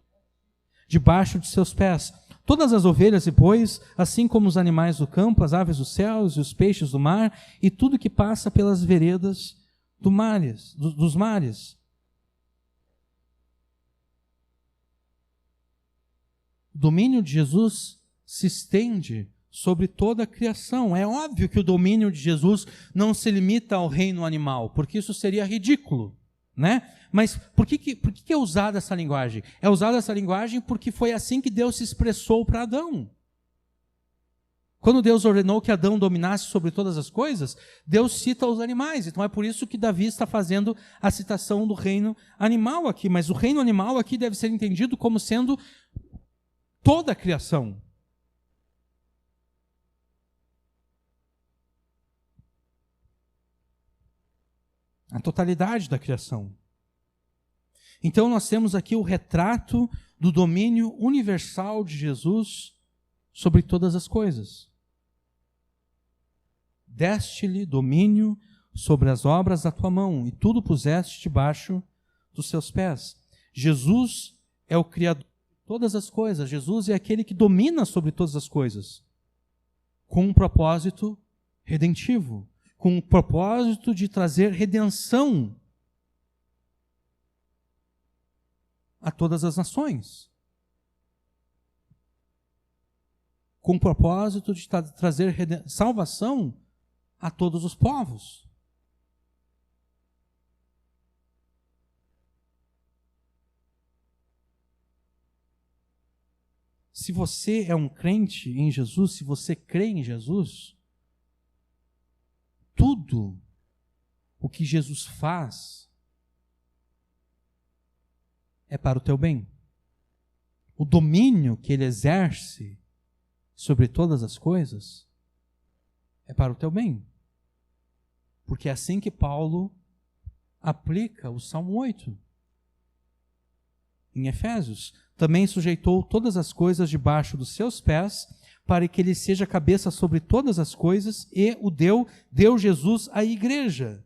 debaixo de seus pés. Todas as ovelhas e bois, assim como os animais do campo, as aves dos céus e os peixes do mar, e tudo que passa pelas veredas dos mares. O domínio de Jesus se estende sobre toda a criação. É óbvio que o domínio de Jesus não se limita ao reino animal, porque isso seria ridículo, né? Mas por que é usada essa linguagem? É usada essa linguagem porque foi assim que Deus se expressou para Adão. Quando Deus ordenou que Adão dominasse sobre todas as coisas, Deus cita os animais. Então é por isso que Davi está fazendo a citação do reino animal aqui. Mas o reino animal aqui deve ser entendido como sendo toda a criação. A totalidade da criação. Então nós temos aqui o retrato do domínio universal de Jesus sobre todas as coisas. Deste-lhe domínio sobre as obras da tua mão, e tudo puseste debaixo dos seus pés. Jesus é o Criador de todas as coisas. Jesus é aquele que domina sobre todas as coisas, com um propósito redentivo, com o propósito de trazer redenção a todas as nações, com o propósito de trazer salvação a todos os povos. Se você é um crente em Jesus, se você crê em Jesus, tudo o que Jesus faz é para o teu bem. O domínio que ele exerce sobre todas as coisas é para o teu bem. Porque é assim que Paulo aplica o Salmo 8. Em Efésios, também sujeitou todas as coisas debaixo dos seus pés, para que ele seja cabeça sobre todas as coisas, e deu Jesus à igreja.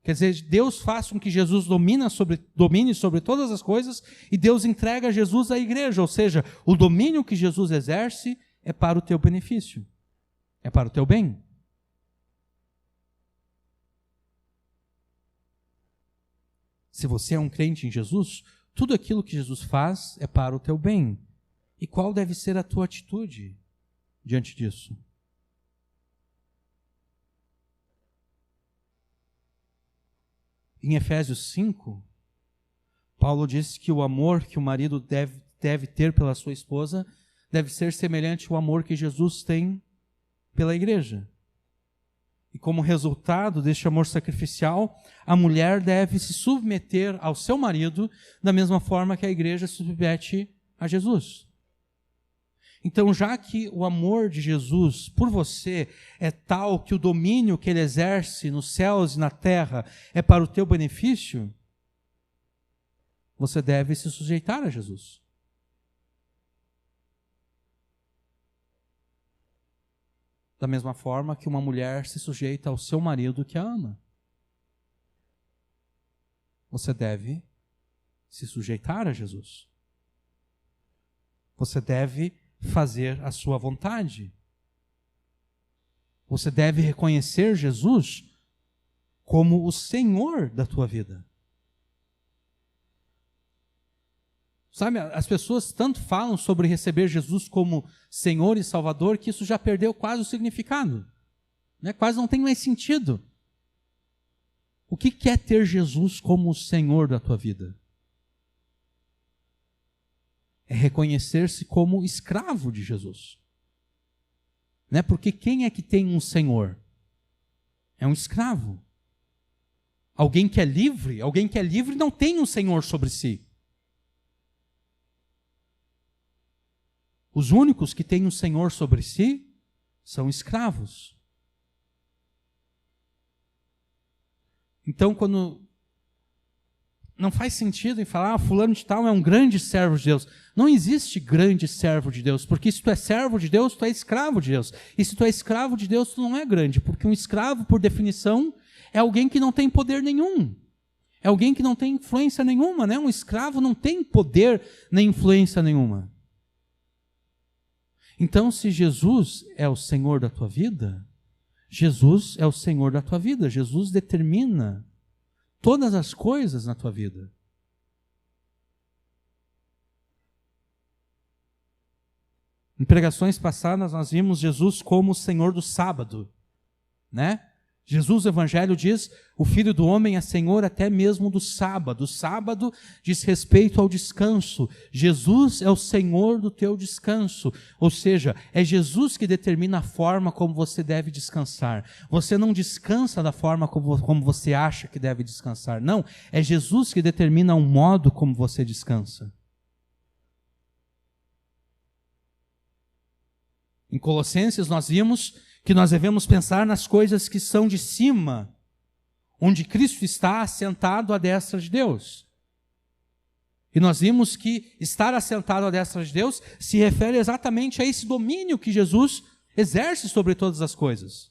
Quer dizer, Deus faz com que Jesus domine sobre todas as coisas e Deus entrega Jesus à igreja. Ou seja, o domínio que Jesus exerce é para o teu benefício, é para o teu bem. Se você é um crente em Jesus, tudo aquilo que Jesus faz é para o teu bem. E qual deve ser a tua atitude diante disso? Em Efésios 5, Paulo diz que o amor que o marido deve ter pela sua esposa deve ser semelhante ao amor que Jesus tem pela igreja. E como resultado deste amor sacrificial, a mulher deve se submeter ao seu marido da mesma forma que a igreja se submete a Jesus. Então, já que o amor de Jesus por você é tal que o domínio que ele exerce nos céus e na terra é para o teu benefício, você deve se sujeitar a Jesus. Da mesma forma que uma mulher se sujeita ao seu marido que a ama. Você deve se sujeitar a Jesus. Você deve fazer a sua vontade. Você deve reconhecer Jesus como o Senhor da tua vida. Sabe, as pessoas tanto falam sobre receber Jesus como Senhor e Salvador que isso já perdeu quase o significado, né? Quase não tem mais sentido. O que é ter Jesus como o Senhor da tua vida? É reconhecer-se como escravo de Jesus. Né? Porque quem é que tem um Senhor? É um escravo. Alguém que é livre não tem um Senhor sobre si. Os únicos que têm um Senhor sobre si são escravos. Então, quando não faz sentido em falar, fulano de tal é um grande servo de Deus. Não existe grande servo de Deus, porque se tu é servo de Deus, tu é escravo de Deus. E se tu é escravo de Deus, tu não é grande, porque um escravo, por definição, é alguém que não tem poder nenhum. É alguém que não tem influência nenhuma, né? Um escravo não tem poder nem influência nenhuma. Então, se Jesus é o Senhor da tua vida, Jesus é o Senhor da tua vida. Jesus determina todas as coisas na tua vida. Em pregações passadas, nós vimos Jesus como o Senhor do sábado, né? Jesus, o Evangelho diz, o Filho do Homem é Senhor até mesmo do sábado. O sábado diz respeito ao descanso. Jesus é o Senhor do teu descanso. Ou seja, é Jesus que determina a forma como você deve descansar. Você não descansa da forma como você acha que deve descansar. Não, é Jesus que determina o modo como você descansa. Em Colossenses nós vimos que nós devemos pensar nas coisas que são de cima, onde Cristo está assentado à destra de Deus. E nós vimos que estar assentado à destra de Deus se refere exatamente a esse domínio que Jesus exerce sobre todas as coisas.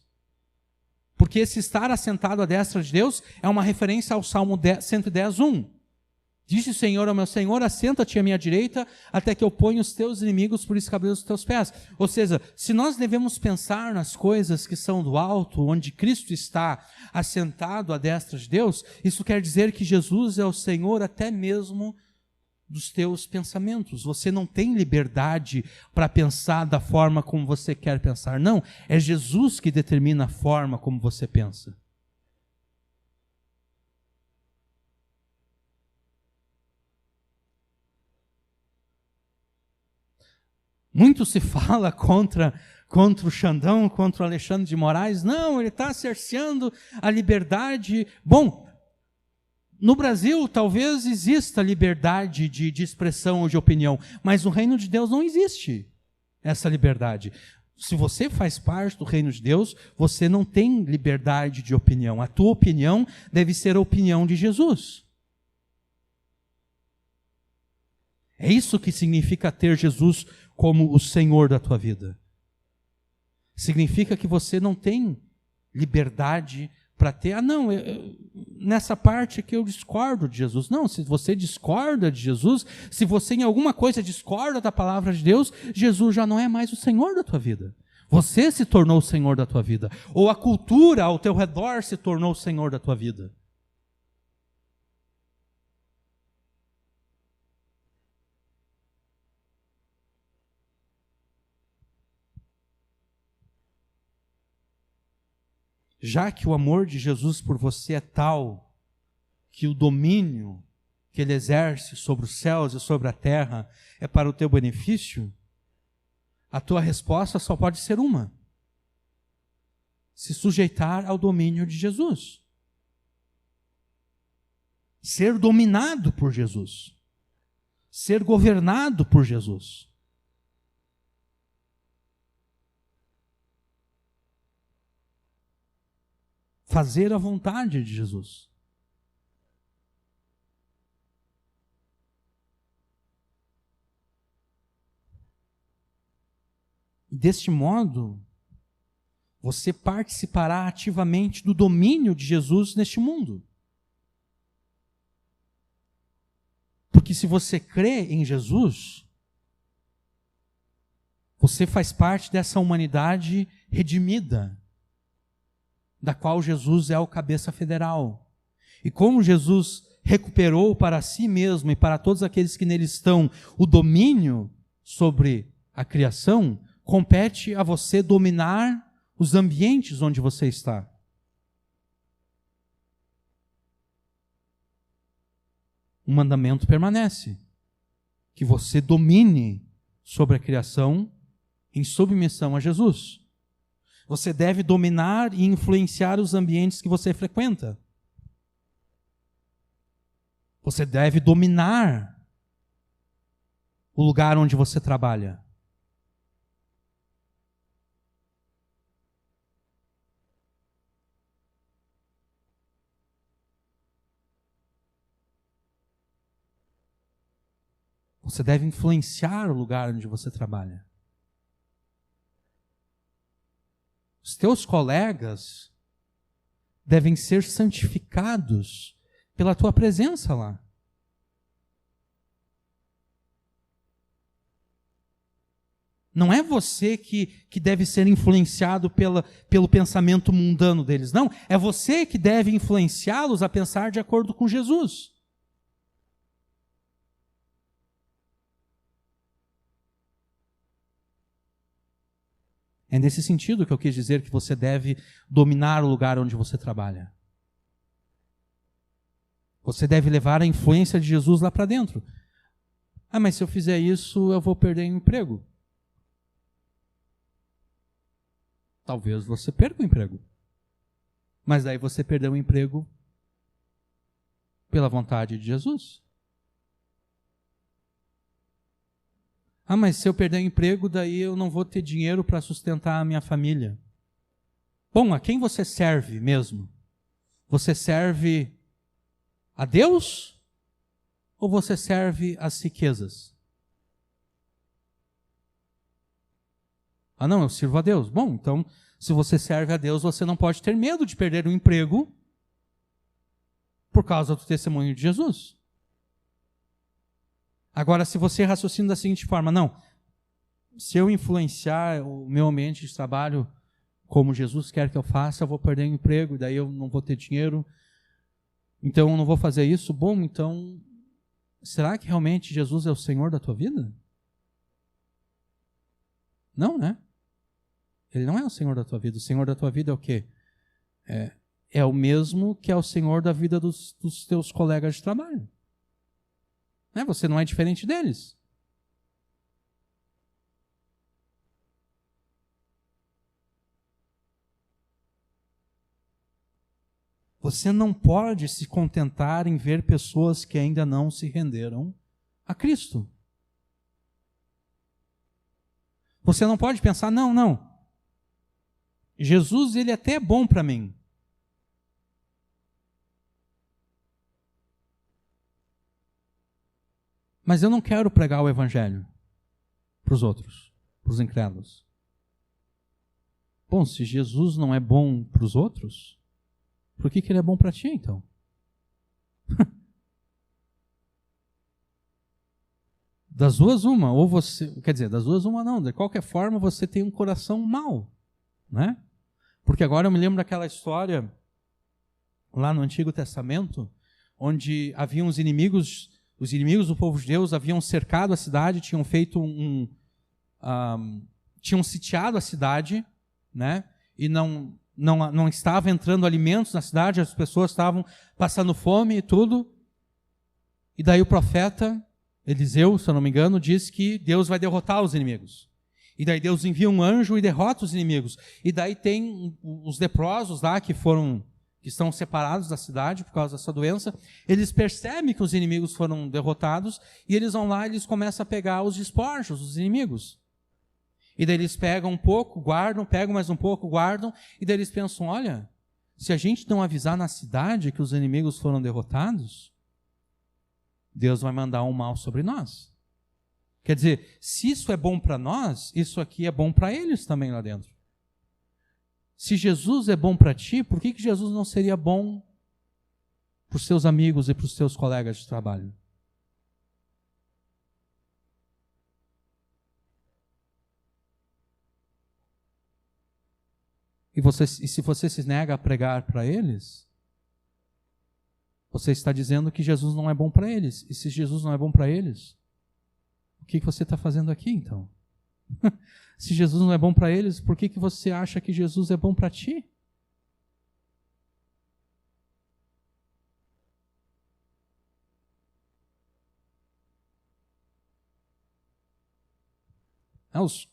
Porque esse estar assentado à destra de Deus é uma referência ao Salmo 110:1. Disse o Senhor ao meu Senhor, assenta-te à minha direita, até que eu ponha os teus inimigos por escabelo dos teus pés. Ou seja, se nós devemos pensar nas coisas que são do alto, onde Cristo está assentado à destra de Deus, isso quer dizer que Jesus é o Senhor até mesmo dos teus pensamentos. Você não tem liberdade para pensar da forma como você quer pensar. Não, é Jesus que determina a forma como você pensa. Muito se fala contra o Xandão, contra o Alexandre de Moraes. Não, ele está cerceando a liberdade. Bom, no Brasil talvez exista liberdade de expressão ou de opinião, mas no reino de Deus não existe essa liberdade. Se você faz parte do reino de Deus, você não tem liberdade de opinião. A tua opinião deve ser a opinião de Jesus. É isso que significa ter Jesus como o Senhor da tua vida. Significa que você não tem liberdade para ter, nessa parte que eu discordo de Jesus. Não, se você discorda de Jesus, se você em alguma coisa discorda da palavra de Deus, Jesus já não é mais o Senhor da tua vida. Você se tornou o Senhor da tua vida. Ou a cultura ao teu redor se tornou o Senhor da tua vida. Já que o amor de Jesus por você é tal que o domínio que ele exerce sobre os céus e sobre a terra é para o teu benefício, a tua resposta só pode ser uma: se sujeitar ao domínio de Jesus. Ser dominado por Jesus. Ser governado por Jesus. Fazer a vontade de Jesus. E deste modo, você participará ativamente do domínio de Jesus neste mundo. Porque se você crê em Jesus, você faz parte dessa humanidade redimida, da qual Jesus é o cabeça federal. E como Jesus recuperou para si mesmo e para todos aqueles que nele estão o domínio sobre a criação, compete a você dominar os ambientes onde você está. O mandamento permanece: que você domine sobre a criação em submissão a Jesus. Você deve dominar e influenciar os ambientes que você frequenta. Você deve dominar o lugar onde você trabalha. Você deve influenciar o lugar onde você trabalha. Os teus colegas devem ser santificados pela tua presença lá. Não é você que deve ser influenciado pelo pensamento mundano deles, não. É você que deve influenciá-los a pensar de acordo com Jesus. É nesse sentido que eu quis dizer que você deve dominar o lugar onde você trabalha. Você deve levar a influência de Jesus lá para dentro. Ah, mas se eu fizer isso, eu vou perder o emprego. Talvez você perca o emprego. Mas daí você perdeu o emprego pela vontade de Jesus. Ah, mas se eu perder o emprego, daí eu não vou ter dinheiro para sustentar a minha família. Bom, a quem você serve mesmo? Você serve a Deus ou você serve às riquezas? Ah, não, eu sirvo a Deus. Bom, então, se você serve a Deus, você não pode ter medo de perder o emprego por causa do testemunho de Jesus. Agora, se você raciocina da seguinte forma: não, se eu influenciar o meu ambiente de trabalho como Jesus quer que eu faça, eu vou perder o emprego, daí eu não vou ter dinheiro, então eu não vou fazer isso. Bom, então, será que realmente Jesus é o Senhor da tua vida? Não, né? Ele não é o Senhor da tua vida. O Senhor da tua vida é o quê? É o mesmo que é o Senhor da vida dos teus colegas de trabalho. Você não é diferente deles. Você não pode se contentar em ver pessoas que ainda não se renderam a Cristo. Você não pode pensar: não. Jesus, ele até é bom para mim. Mas eu não quero pregar o evangelho para os outros, para os incrédulos. Bom, se Jesus não é bom para os outros, por que ele é bom para ti, então? Das duas uma, ou você, quer dizer, das duas uma não, de qualquer forma você tem um coração mau, né? Porque agora eu me lembro daquela história lá no Antigo Testamento, onde haviam os inimigos do povo de Deus haviam cercado a cidade, tinham feito tinham sitiado a cidade, né? E não estava entrando alimentos na cidade, as pessoas estavam passando fome e tudo. E daí o profeta Eliseu, se eu não me engano, diz que Deus vai derrotar os inimigos. E daí Deus envia um anjo e derrota os inimigos. E daí tem os leprosos lá que estão separados da cidade por causa dessa doença. Eles percebem que os inimigos foram derrotados e eles vão lá e eles começam a pegar os despojos dos inimigos. E daí eles pegam um pouco, guardam, pegam mais um pouco, guardam. E daí eles pensam, olha, se a gente não avisar na cidade que os inimigos foram derrotados, Deus vai mandar um mal sobre nós. Quer dizer, se isso é bom para nós, isso aqui é bom para eles também lá dentro. Se Jesus é bom para ti, por que Jesus não seria bom para os seus amigos e para os seus colegas de trabalho? E se você se nega a pregar para eles, você está dizendo que Jesus não é bom para eles. E se Jesus não é bom para eles, o que você está fazendo aqui então? Se Jesus não é bom para eles, por que você acha que Jesus é bom para ti?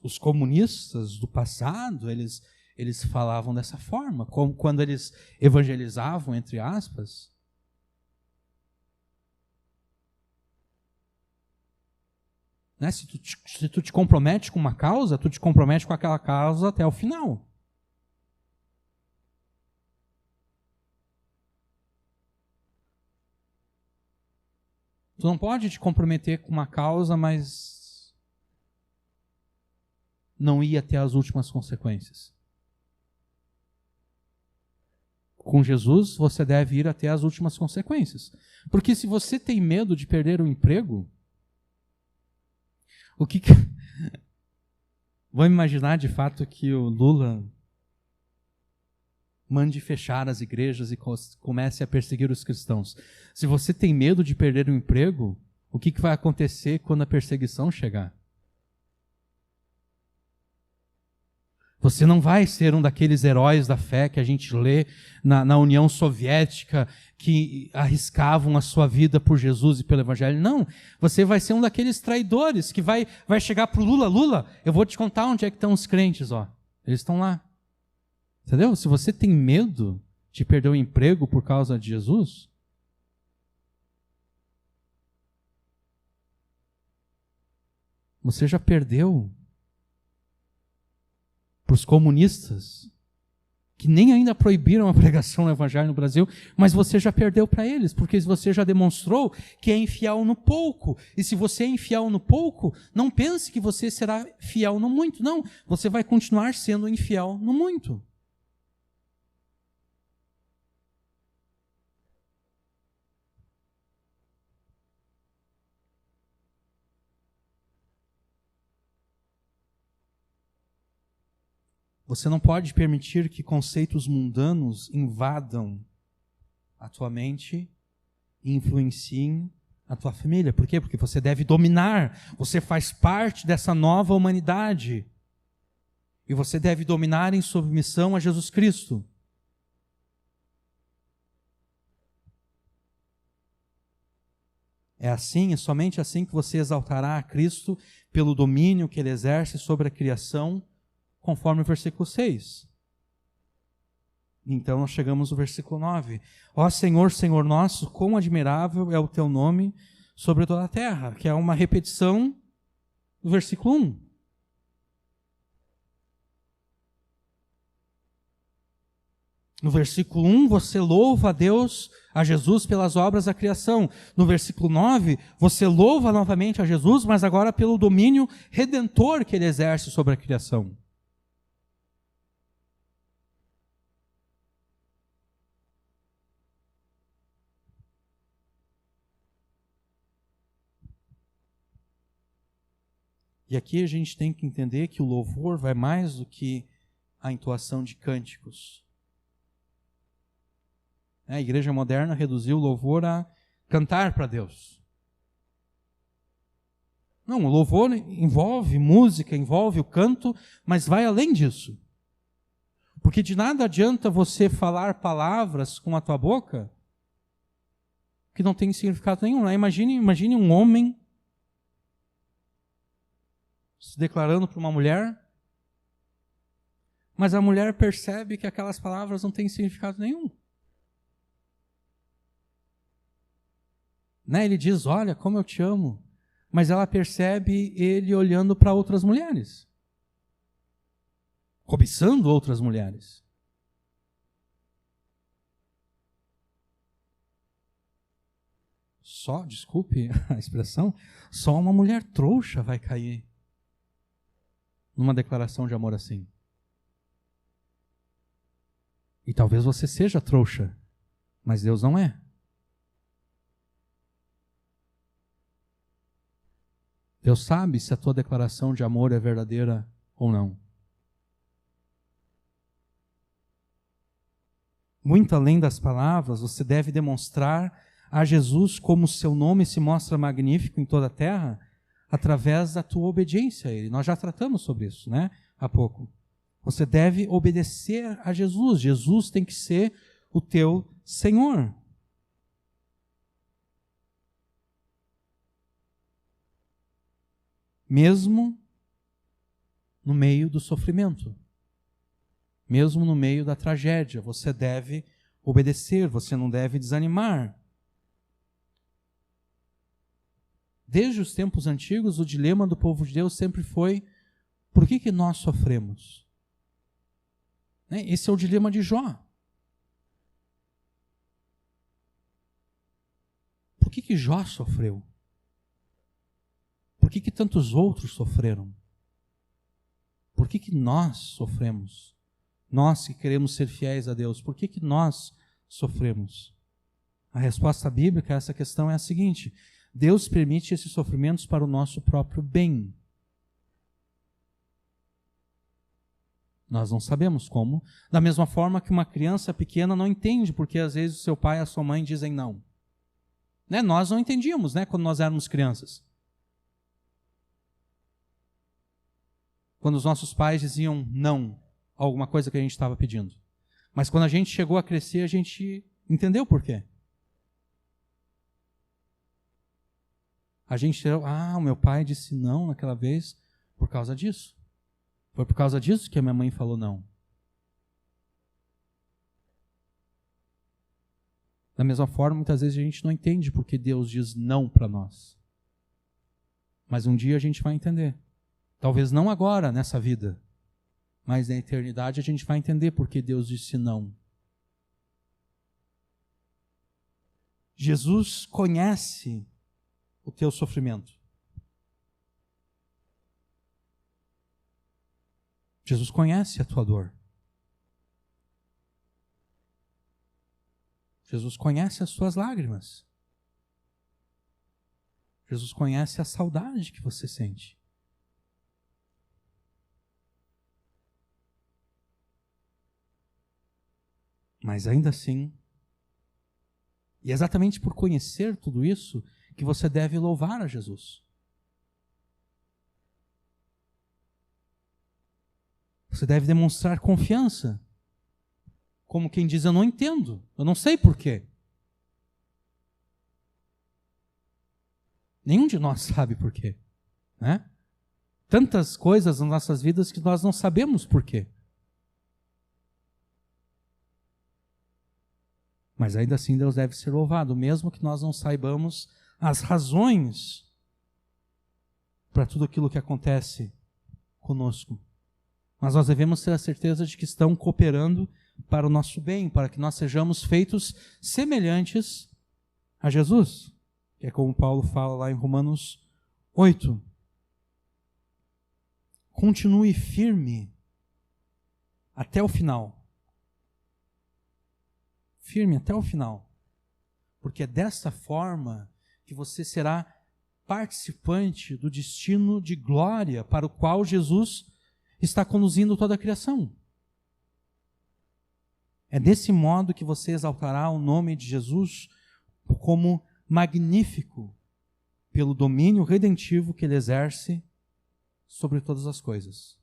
Os comunistas do passado, eles falavam dessa forma, como quando eles evangelizavam, entre aspas. Né? Se tu te compromete com uma causa, tu te compromete com aquela causa até o final. Tu não pode te comprometer com uma causa, mas não ir até as últimas consequências. Com Jesus, você deve ir até as últimas consequências. Porque se você tem medo de perder o emprego, vamos imaginar de fato que o Lula mande fechar as igrejas e comece a perseguir os cristãos. Se você tem medo de perder o emprego, o que vai acontecer quando a perseguição chegar? Você não vai ser um daqueles heróis da fé que a gente lê na União Soviética, que arriscavam a sua vida por Jesus e pelo Evangelho. Não, você vai ser um daqueles traidores que vai chegar para o Lula. Lula, eu vou te contar onde é que estão os crentes. Ó. Eles estão lá. Entendeu? Se você tem medo de perder o emprego por causa de Jesus, você já perdeu para os comunistas, que nem ainda proibiram a pregação do Evangelho no Brasil, mas você já perdeu para eles, porque você já demonstrou que é infiel no pouco. E se você é infiel no pouco, não pense que você será fiel no muito. Não, você vai continuar sendo infiel no muito. Você não pode permitir que conceitos mundanos invadam a tua mente e influenciem a tua família. Por quê? Porque você deve dominar. Você faz parte dessa nova humanidade. E você deve dominar em submissão a Jesus Cristo. É assim e somente assim que você exaltará a Cristo pelo domínio que Ele exerce sobre a criação, conforme o versículo 6. Então nós chegamos ao versículo 9. Ó Senhor, Senhor nosso, quão admirável é o teu nome sobre toda a terra, que é uma repetição do versículo 1. No versículo 1, você louva a Deus, a Jesus, pelas obras da criação. No versículo 9, você louva novamente a Jesus, mas agora pelo domínio redentor que Ele exerce sobre a criação. E aqui a gente tem que entender que o louvor vai mais do que a entoação de cânticos. A igreja moderna reduziu o louvor a cantar para Deus. Não, o louvor envolve música, envolve o canto, mas vai além disso. Porque de nada adianta você falar palavras com a tua boca que não tem significado nenhum. Né? Imagine um homem se declarando para uma mulher, mas a mulher percebe que aquelas palavras não têm significado nenhum. Né? Ele diz, olha, como eu te amo. Mas ela percebe ele olhando para outras mulheres. Cobiçando outras mulheres. Desculpe a expressão, só uma mulher trouxa vai cair numa declaração de amor assim. E talvez você seja trouxa, mas Deus não é. Deus sabe se a tua declaração de amor é verdadeira ou não. Muito além das palavras, você deve demonstrar a Jesus como seu nome se mostra magnífico em toda a terra, através da tua obediência a Ele. Nós já tratamos sobre isso, né? Há pouco. Você deve obedecer a Jesus. Jesus tem que ser o teu Senhor. Mesmo no meio do sofrimento, mesmo no meio da tragédia, você deve obedecer, você não deve desanimar. Desde os tempos antigos, o dilema do povo de Deus sempre foi: por que nós sofremos? Esse é o dilema de Jó. Por que Jó sofreu? Por que tantos outros sofreram? Por que nós sofremos? Nós que queremos ser fiéis a Deus, por que nós sofremos? A resposta bíblica a essa questão é a seguinte: Deus permite esses sofrimentos para o nosso próprio bem. Nós não sabemos como. Da mesma forma que uma criança pequena não entende porque às vezes o seu pai e a sua mãe dizem não. Nós não entendíamos, quando nós éramos crianças. Quando os nossos pais diziam não a alguma coisa que a gente estava pedindo. Mas quando a gente chegou a crescer, a gente entendeu por quê. A gente, o meu pai disse não naquela vez por causa disso. Foi por causa disso que a minha mãe falou não. Da mesma forma, muitas vezes a gente não entende porque Deus diz não para nós. Mas um dia a gente vai entender. Talvez não agora, nessa vida, mas na eternidade a gente vai entender porque Deus disse não. Jesus conhece o teu sofrimento. Jesus conhece a tua dor. Jesus conhece as tuas lágrimas. Jesus conhece a saudade que você sente. Mas ainda assim, e é exatamente por conhecer tudo isso, que você deve louvar a Jesus. Você deve demonstrar confiança. Como quem diz, eu não entendo, eu não sei porquê. Nenhum de nós sabe porquê, né? Tantas coisas nas nossas vidas que nós não sabemos porquê. Mas ainda assim Deus deve ser louvado, mesmo que nós não saibamos as razões para tudo aquilo que acontece conosco. Mas nós devemos ter a certeza de que estão cooperando para o nosso bem, para que nós sejamos feitos semelhantes a Jesus, que é como Paulo fala lá em Romanos 8. Continue firme até o final. Firme até o final. Porque é dessa forma que você será participante do destino de glória para o qual Jesus está conduzindo toda a criação. É desse modo que você exaltará o nome de Jesus como magnífico pelo domínio redentivo que ele exerce sobre todas as coisas.